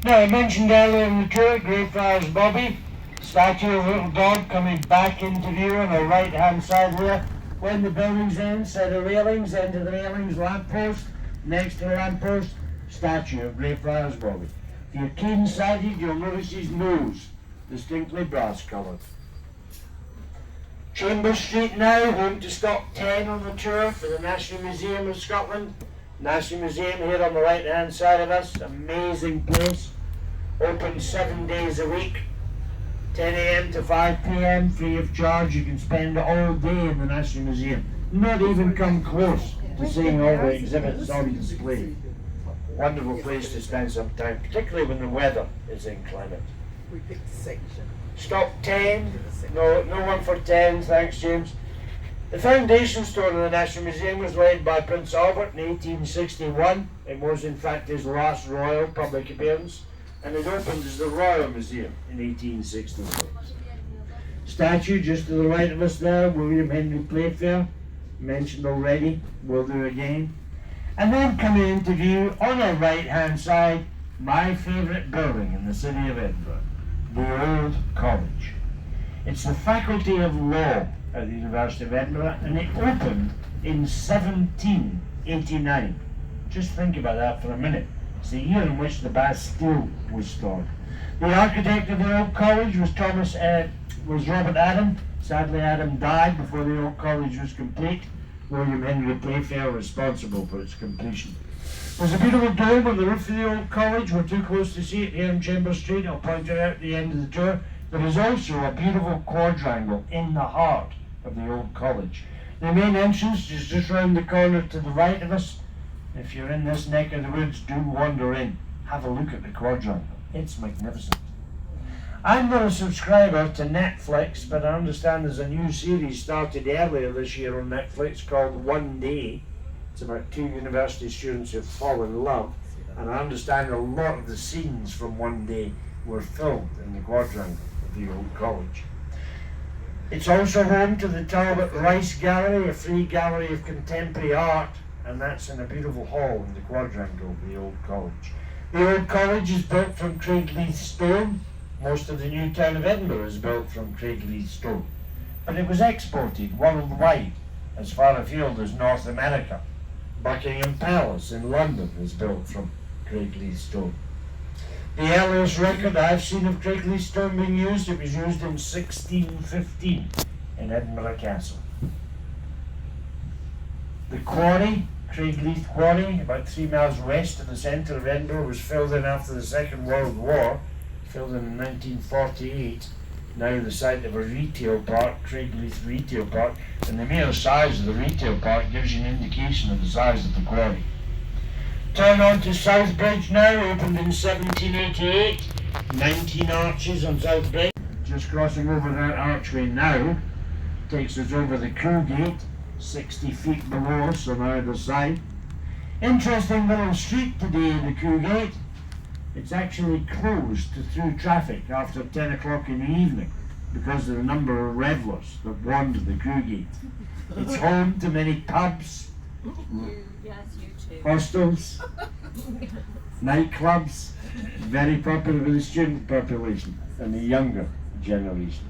Now I mentioned earlier in the tour, Greyfriars Bobby, statue of a little dog coming back into view on the right hand side there. When the building's end, set of railings, end of the railings, lamppost, next to the lamppost, statue of Greyfriars Bobby. If you're keen-sighted, you'll notice his nose, distinctly brass coloured. Chambers Street now, home to stop 10 on the tour for the National Museum of Scotland. National Museum here on the right hand side of us, amazing place. Open 7 days a week, 10 AM to 5 PM, free of charge. You can spend all day in the National Museum. Not even come close to seeing all the exhibits on display. Wonderful place to spend some time, particularly when the weather is inclement. We picked a section. Stop 10, no one for 10, thanks James. The foundation stone of the National Museum was laid by Prince Albert in 1861. It was in fact his last royal public appearance, and it opened as the Royal Museum in 1866. Statue just to the right of us there, William Henry Playfair, mentioned already, will do again. And then coming into view on our right hand side, my favourite building in the city of Edinburgh, the Old College. It's the Faculty of Law at the University of Edinburgh, and it opened in 1789. Just think about that for a minute. It's the year in which the Bastille was stormed. The architect of the Old College was Robert Adam. Sadly, Adam died before the Old College was complete. William Henry Playfair responsible for its completion. There's a beautiful dome on the roof of the Old College. We're too close to see it here in Chambers Street. I'll point it out at the end of the tour. There is also a beautiful quadrangle in the heart of the Old College. The main entrance is just round the corner to the right of us. If you're in this neck of the woods, do wander in. Have a look at the quadrangle. It's magnificent. I'm not a subscriber to Netflix, but I understand there's a new series started earlier this year on Netflix called One Day. It's about two university students who fall in love, and I understand a lot of the scenes from One Day were filmed in the quadrangle of the Old College. It's also home to the Talbot Rice Gallery, a free gallery of contemporary art, and that's in a beautiful hall in the quadrangle of the Old College. The Old College is built from Craigleith stone. Most of the new town of Edinburgh is built from Craigleith stone. But it was exported worldwide, as far afield as North America. Buckingham Palace in London is built from Craigleith stone. The earliest record I've seen of Craigleith stone being used, it was used in 1615 in Edinburgh Castle. The quarry, Craigleith Quarry, about 3 miles west of the centre of Edinburgh, was filled in after the Second World War, filled in 1948, now the site of a retail park, Craigleith Retail Park, and the mere size of the retail park gives you an indication of the size of the quarry. Turn on to South Bridge now, opened in 1788, 19 arches on South Bridge. Just crossing over that archway now takes us over the Crew Gate, 60 feet below us on either side. Interesting little street today in the Crew Gate. It's actually closed to through traffic after 10 o'clock in the evening because of the number of revellers that wander the Crew Gate. It's home to many pubs, hostels, nightclubs, very popular with the student population and the younger generation.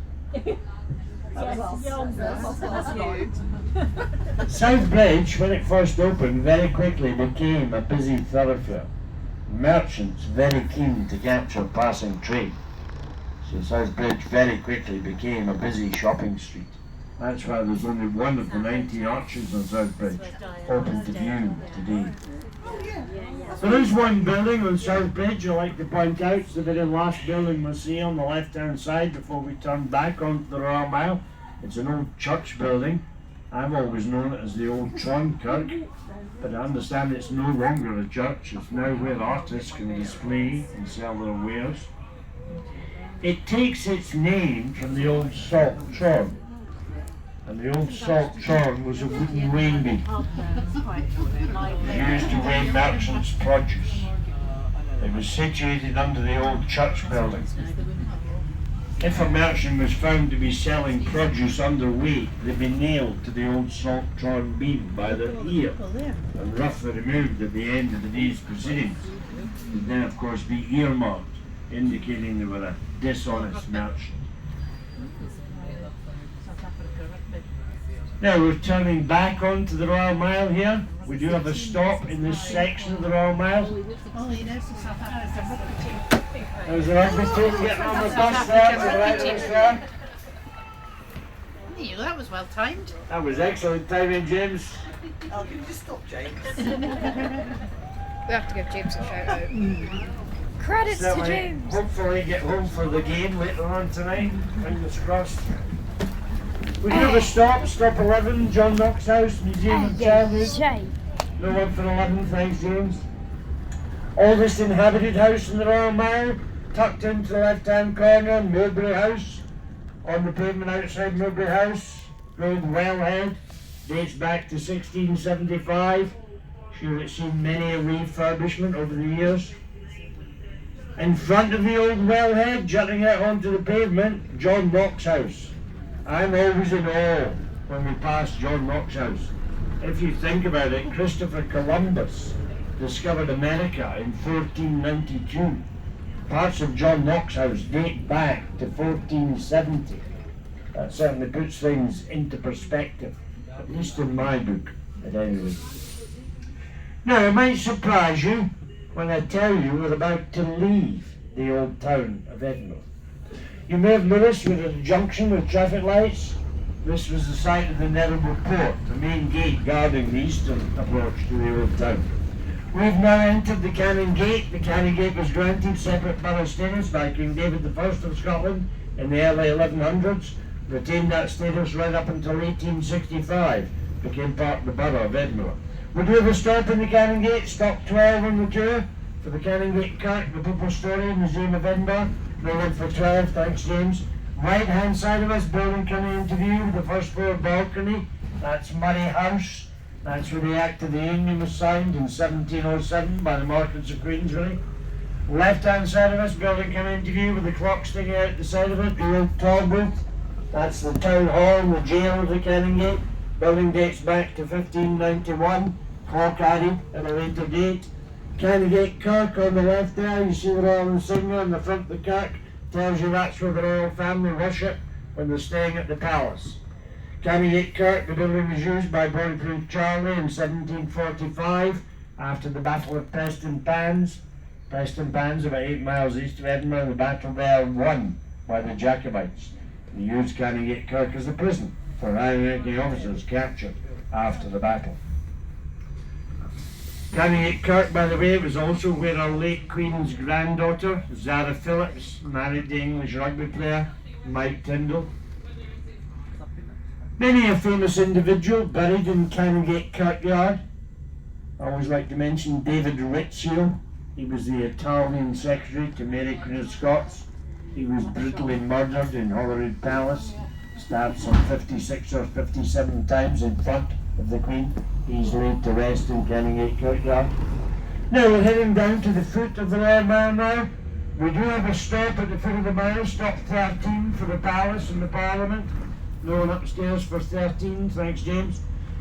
South Bridge, when it first opened, very quickly became a busy thoroughfare. Merchants very keen to capture passing trade. So South Bridge very quickly became a busy shopping street. That's why there's only one of the 19 arches on South Bridge open to view today. There is one building on South Bridge I like to point out. It's the very last building we'll see on the left hand side before we turn back onto the Royal Mile. It's an old church building. I've always known it as the Old Tron Kirk, but I understand it's no longer a church. It's now where artists can display and sell their wares. It takes its name from the old salt churn. And the old salt churn was a wooden weighing beam used to weigh merchants' produce. It was situated under the old church building. If a merchant was found to be selling produce underweight, they'd be nailed to the old salt churn beam by their ear and roughly removed at the end of the day's proceedings. They'd then, of course, be earmarked, indicating they were a dishonest merchant. Now we're turning back onto the Royal Mile here. We do have a stop in this section of the Royal Mile. There's a rugby team getting on the bus there, to the right of us there. That was well timed. That was excellent timing, James. Oh, can you just stop, James? We have to give James a shout out. Credits to Certainly, James. hopefully get home for the game later on tonight. Fingers crossed. We do have a stop 11, John Knox House, Museum of Childhood. No one for 11, thanks James. Oldest inhabited house in the Royal Mile, tucked into the left-hand corner, Mowbray House. On the pavement outside Mowbray House, Road Wellhead. dates back to 1675. Sure, it's seen many a refurbishment over the years. In front of the old wellhead, jutting out onto the pavement, John Knox House. I'm always in awe when we pass John Knox House. If you think about it, Christopher Columbus discovered America in 1492. Parts of John Knox House date back to 1470. That certainly puts things into perspective, at least in my book, at any rate. Now, it might surprise you when I tell you we're about to leave the old town of Edinburgh. You may have noticed we're at a junction with traffic lights. This was the site of the Netherby Port, the main gate guarding the eastern approach to the old town. We've now entered the Canning Gate. The Canning Gate was granted separate borough status by King David I of Scotland in the early 1100s, retained that status right up until 1865, became part of the borough of Edinburgh. We do have a stop in the Canning Gate, stop 12 on the tour, for the Canning Gate Kirk, the People's Story Museum of Edinburgh. We went for 12, thanks James. Right hand side of us, building coming into view, the first floor balcony, that's Murray House. That's where the Act of the Union was signed in 1707 by the Marquess of Queensberry. Left hand side of us, building coming into view with the clock sticking out the side of it, the old toll booth. That's the town hall and the jail of the Canning Gate. Building dates back to 1591, clock added at a later date. Canning Gate Kirk on the left there, you see the royal insignia on the front of the kirk, tells you that's where the royal family worship when they're staying at the palace. Canning Gate Kirk, the building was used by Bodyproof Charlie in 1745 after the Battle of Preston Pans. Preston Pans, about 8 miles east of Edinburgh, the battle there won by the Jacobites. They used Canning Gate Kirk as a prison for high-ranking officers captured after the battle. Canning Gate Kirk, by the way, was also where our late Queen's granddaughter, Zara Phillips, married the English rugby player Mike Tyndall. Many a famous individual buried in Canning Gate Kirkyard. I always like to mention David Rizzio. He was the Italian secretary to Mary Queen of Scots. He was brutally murdered in Holyrood Palace, stabbed some 56 or 57 times in front of the Queen. He's laid to rest in Canning Gate Kirkyard. Now we're heading down to the foot of the Royal Mile now. We do have a stop at the foot of the mile, stop 13 for the Palace and the Parliament. No one upstairs for 13, thanks James.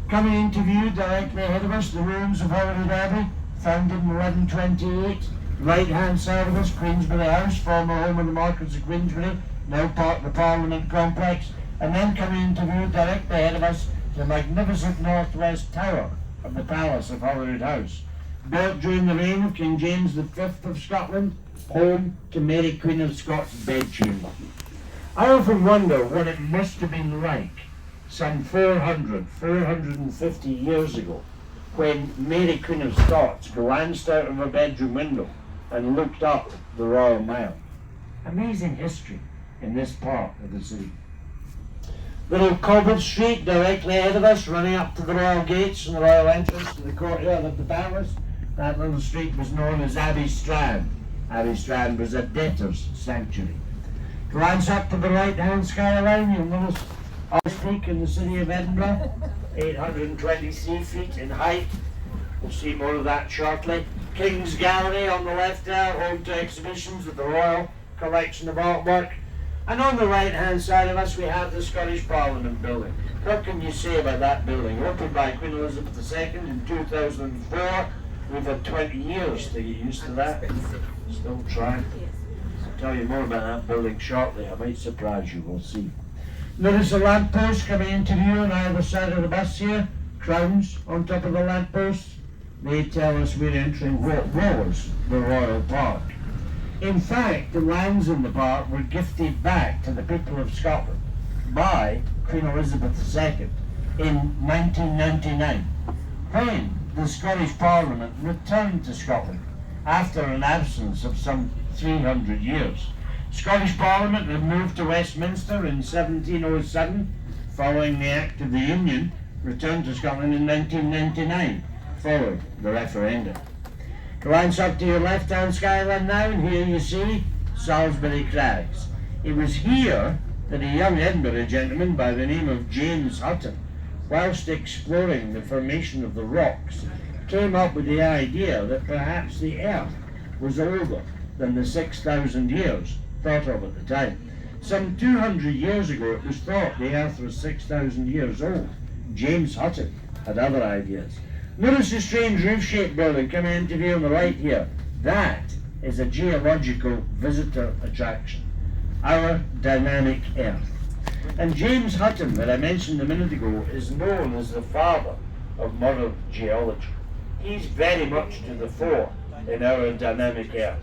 Coming into view directly ahead of us, the ruins of Holyrood Abbey, founded in 1128. Right hand side of us, Queensberry House, former home of the Marquess of Queensberry, now part of the Parliament complex. And then coming into view directly ahead of us, the magnificent northwest tower of the Palace of Holyrood House. Built during the reign of King James V of Scotland, home to Mary Queen of Scots' bedchamber. I often wonder what it must have been like some 450 years ago when Mary Queen of Scots glanced out of her bedroom window and looked up the Royal Mile. Amazing history in this part of the city. Little cobbled street directly ahead of us, running up to the royal gates and the royal entrance to the courtyard of the palace. That little street was known as Abbey Strand. Abbey Strand was a debtor's sanctuary. Glance up to the right-hand skyline, you'll notice Ice Peak in the city of Edinburgh, 823 feet in height. We'll see more of that shortly. King's Gallery on the left there, home to exhibitions of the Royal Collection of Artwork. And on the right-hand side of us, we have the Scottish Parliament building. What can you say about that building? Opened by Queen Elizabeth II in 2004. We've had 20 years to get used to that. Still trying. I'll tell you more about that building shortly. I might surprise you, we'll see. Notice a lamppost coming into view on either side of the bus here. Crowns on top of the lampposts. They tell us we're entering what was the Royal Park. In fact, the lands in the park were gifted back to the people of Scotland by Queen Elizabeth II in 1999, when the Scottish Parliament returned to Scotland after an absence of some 300 years. Scottish Parliament had moved to Westminster in 1707, following the Act of the Union, returned to Scotland in 1999, following the referendum. Glance up to your left-hand skyline now, and here you see Salisbury Crags. It was here that a young Edinburgh gentleman by the name of James Hutton whilst exploring the formation of the rocks, came up with the idea that perhaps the Earth was older than the 6,000 years thought of at the time. Some 200 years ago it was thought the Earth was 6,000 years old. James Hutton had other ideas. Notice the strange roof-shaped building coming into view on the right here. That is a geological visitor attraction. Our dynamic Earth. And James Hutton, that I mentioned a minute ago, is known as the father of modern geology. He's very much to the fore in our dynamic Earth.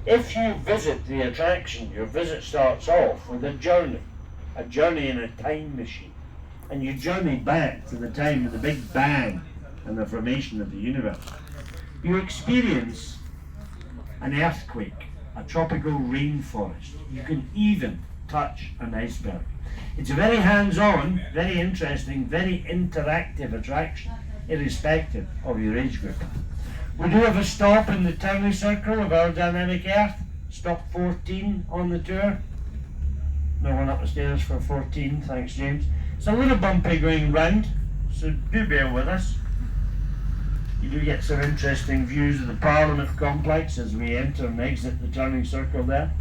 If you visit the attraction, your visit starts off with a journey in a time machine. And you journey back to the time of the Big Bang and the formation of the universe. You experience an earthquake, a tropical rainforest. You can even touch an iceberg. It's a very hands-on, very interesting, very interactive attraction, irrespective of your age group. We do have a stop in the turning circle of our dynamic Earth, stop 14 on the tour. No one up the stairs for 14, thanks James. It's a little bumpy going round, so do bear with us. You do get some interesting views of the Parliament complex as we enter and exit the turning circle there.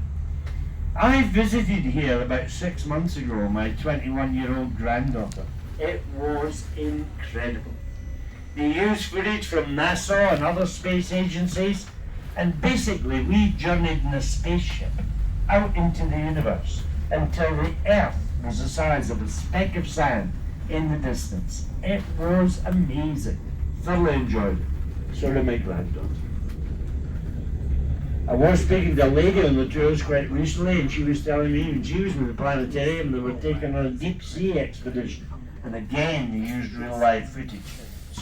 I visited here about 6 months ago, my 21-year-old granddaughter. It was incredible. They used footage from NASA and other space agencies, and basically we journeyed in a spaceship out into the universe until the Earth was the size of a speck of sand in the distance. It was amazing. Thoroughly enjoyed it. So did my granddaughter. I was speaking to a lady on the tours quite recently, and she was telling me when she was with the planetarium they were taking on a deep sea expedition, and again they used real live footage.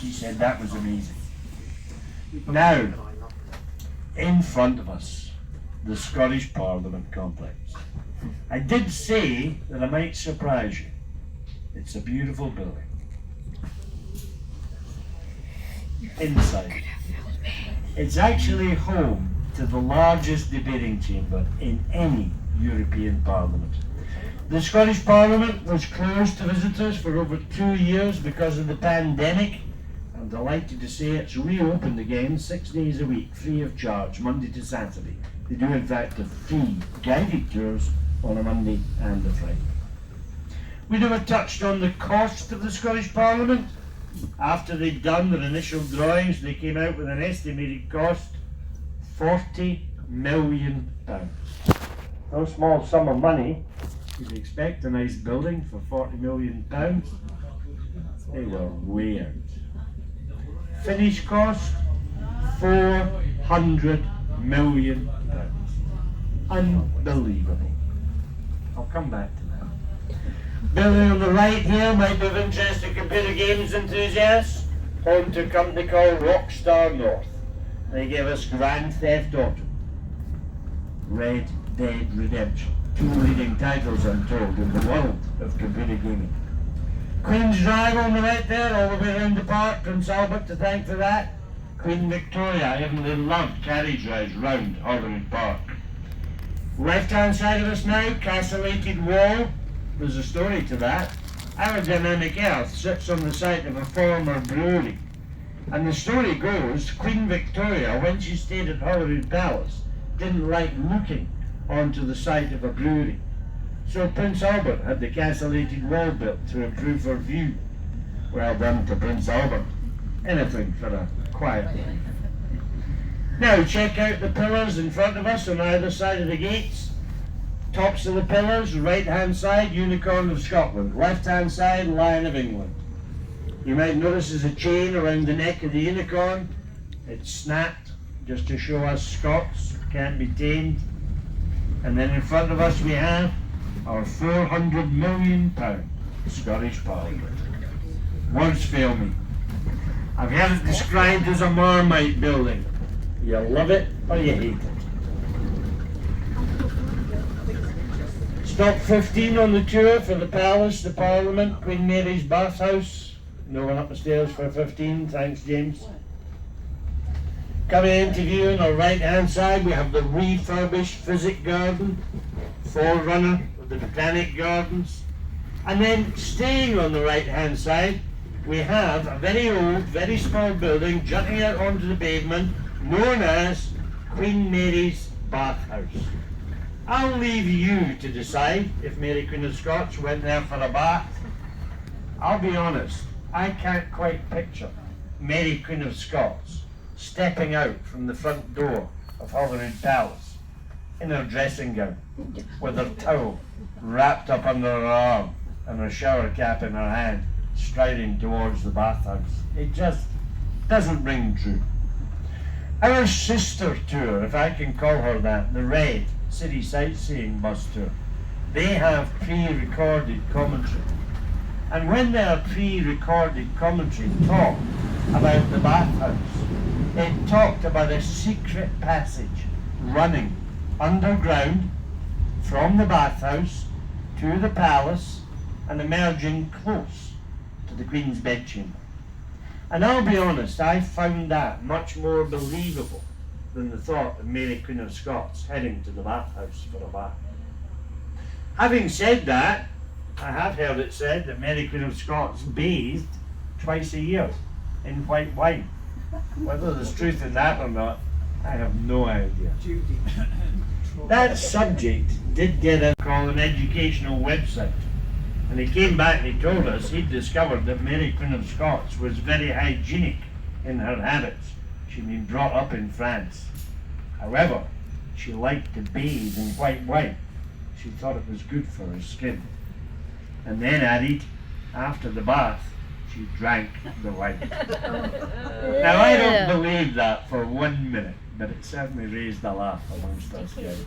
She said that was amazing. Now, in front of us, the Scottish Parliament complex. I did say that I might surprise you. It's a beautiful building. Inside, it's actually home to the largest debating chamber in any European Parliament. The Scottish Parliament was closed to visitors for over 2 years because of the pandemic. I'm delighted to say it's reopened again 6 days a week, free of charge, Monday to Saturday. They do in fact have free guided tours on a Monday and a Friday. We never touched on the cost of the Scottish Parliament. After they'd done their initial drawings, they came out with an estimated cost, £40 million. No small sum of money. You'd expect a nice building for £40 million. They were weird. Finished cost, £400 million. Unbelievable. I'll come back to that. Building on the right here might be of interest to computer games enthusiasts. Home to a company called Rockstar North. They gave us Grand Theft Auto, Red Dead Redemption, 2 leading titles I'm told in the world of computer gaming. Queen's Drive on the right there, all the way around the park, Prince Albert to thank for that. Queen Victoria, everybody loved carriage rides round Holyrood Park. Left hand side of us now, castellated wall. There's a story to that. Our dynamic Earth sits on the site of a former brewery. And the story goes, Queen Victoria, when she stayed at Holyrood Palace, didn't like looking onto the site of a brewery. So Prince Albert had the castellated wall built to improve her view. Well done to Prince Albert. Anything for a quiet life. Now check out the pillars in front of us on either side of the gates. Tops of the pillars, right hand side, Unicorn of Scotland. Left hand side, Lion of England. You might notice there's a chain around the neck of the unicorn. It's snapped just to show us Scots can't be tamed. And then in front of us we have our £400 million Scottish Parliament. Words fail me. I've had it described as a Marmite building. You love it or you hate it. Stop 15 on the tour for the Palace, the Parliament, Queen Mary's bathhouse. No one up the stairs for 15, thanks James. Coming into view on our right hand side we have the refurbished Physic Garden, forerunner of the Botanic Gardens. And then staying on the right hand side, we have a very old, very small building jutting out onto the pavement known as Queen Mary's Bathhouse. I'll leave you to decide if Mary Queen of Scots went there for a bath. I'll be honest, I can't quite picture Mary Queen of Scots stepping out from the front door of Holyrood Palace in her dressing gown with her towel wrapped up under her arm and her shower cap in her hand, striding towards the bathhouse. It just doesn't ring true. Our sister tour, if I can call her that, the Red City Sightseeing Bus Tour, they have pre-recorded commentary. And when their pre-recorded commentary talked about the bathhouse, it talked about a secret passage running underground from the bathhouse to the palace and emerging close to the Queen's bedchamber. And I'll be honest, I found that much more believable than the thought of Mary Queen of Scots heading to the bathhouse for a bath. Having said that, I have heard it said that Mary Queen of Scots bathed twice a year in white wine. Whether there's truth in that or not, I have no idea. That subject did get a call an educational website. And he came back and he told us he'd discovered that Mary Queen of Scots was very hygienic in her habits. She'd been brought up in France. However, she liked to bathe in white wine. She thought it was good for her skin. And then added, after the bath, she drank the wine. Now I don't believe that for 1 minute, but it certainly raised a laugh amongst us guys.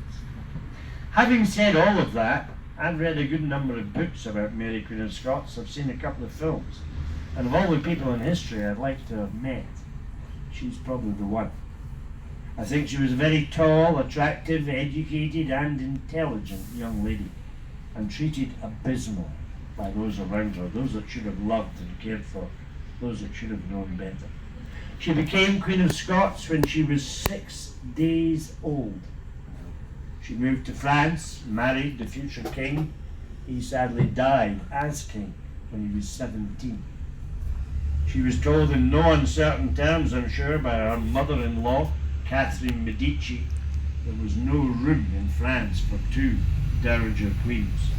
Having said all of that, I've read a good number of books about Mary Queen of Scots. I've seen a couple of films. And of all the people in history I'd like to have met, she's probably the one. I think she was a very tall, attractive, educated and intelligent young lady, and treated abysmally by those around her, those that should have loved and cared for, those that should have known better. She became Queen of Scots when she was 6 days old. She moved to France, married the future king. He sadly died as king when he was 17. She was told in no uncertain terms, I'm sure, by her mother-in-law, Catherine Medici, there was no room in France for 2 dowager queens.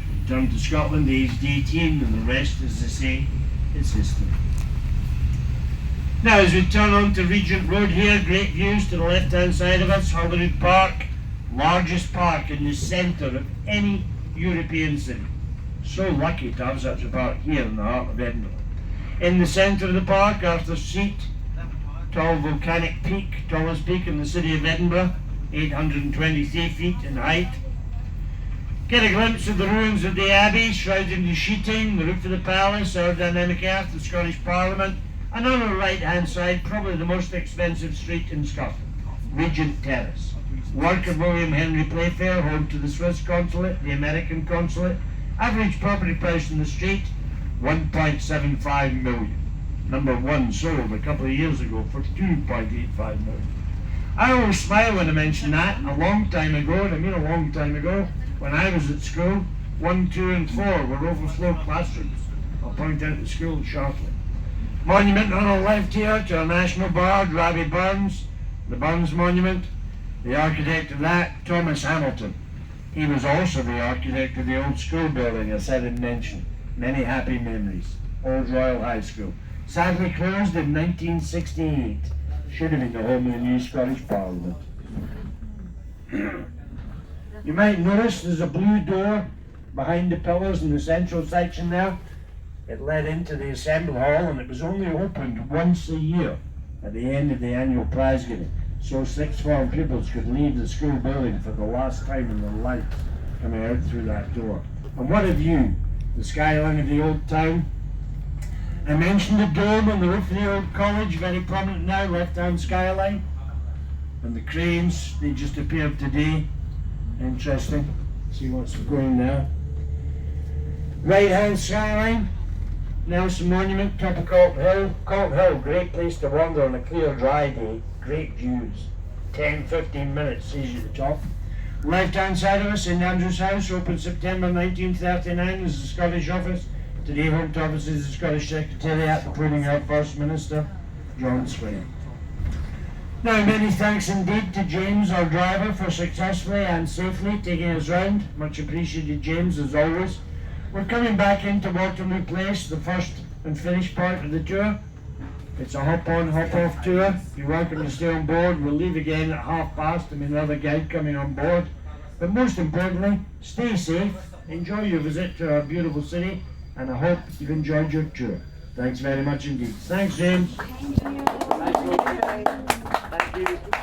She returned to Scotland aged 18, and the rest, as they say, is history. Now, as we turn on to Regent Road here, great views to the left-hand side of us, Holyrood Park, largest park in the centre of any European city. So lucky to have such a park here in the heart of Edinburgh. In the centre of the park, Arthur's Seat, tall volcanic peak, tallest peak in the city of Edinburgh, 823 feet in height. Get a glimpse of the ruins of the Abbey, shrouded in sheeting, the roof of the palace, our dynamic earth, the Scottish Parliament, and on the right-hand side, probably the most expensive street in Scotland, Regent Terrace. Work of William Henry Playfair, home to the Swiss consulate, the American consulate. Average property price in the street, 1.75 million. Number 1 sold a couple of years ago for 2.85 million. I always smile when I mention that. A long time ago, and I mean a long time ago, when I was at school, 1, 2 and 4 were overflow classrooms. I'll point out the school shortly. Monument on our left here to our national bard, Rabbie Burns, the Burns Monument. The architect of that, Thomas Hamilton. He was also the architect of the old school building I said and mentioned. Many happy memories. Old Royal High School. Sadly closed in 1968. Should have been the home of the new Scottish Parliament. You might notice there's a blue door behind the pillars in the central section there. It led into the Assembly Hall, and it was only opened once a year at the end of the annual prize giving, so sixth form pupils could leave the school building for the last time in their life coming out through that door. And what a view! The skyline of the old town. I mentioned the dome on the roof of the old college, very prominent now, left-hand skyline. And the cranes, they just appeared today. Interesting. See what's going there. Right-hand skyline. Nelson Monument, top of Calton Hill. Calton Hill, great place to wander on a clear, dry day. Great views. 10-15 minutes sees you at the top. Left hand side of us, St Andrew's House, opened September 1939 as the Scottish office. Today Home Office is the Scottish Secretariat, including our First Minister, John Swain. Now, many thanks indeed to James, our driver, for successfully and safely taking us round. Much appreciated, James, as always. We're coming back into Waterloo Place, the first and finished part of the tour. It's a hop-on, hop-off tour. You're welcome to stay on board. We'll leave again at past. Another guide coming on board. But most importantly, stay safe, enjoy your visit to our beautiful city, and I hope you've enjoyed your tour. Thanks very much indeed. Thanks, James. Thank you.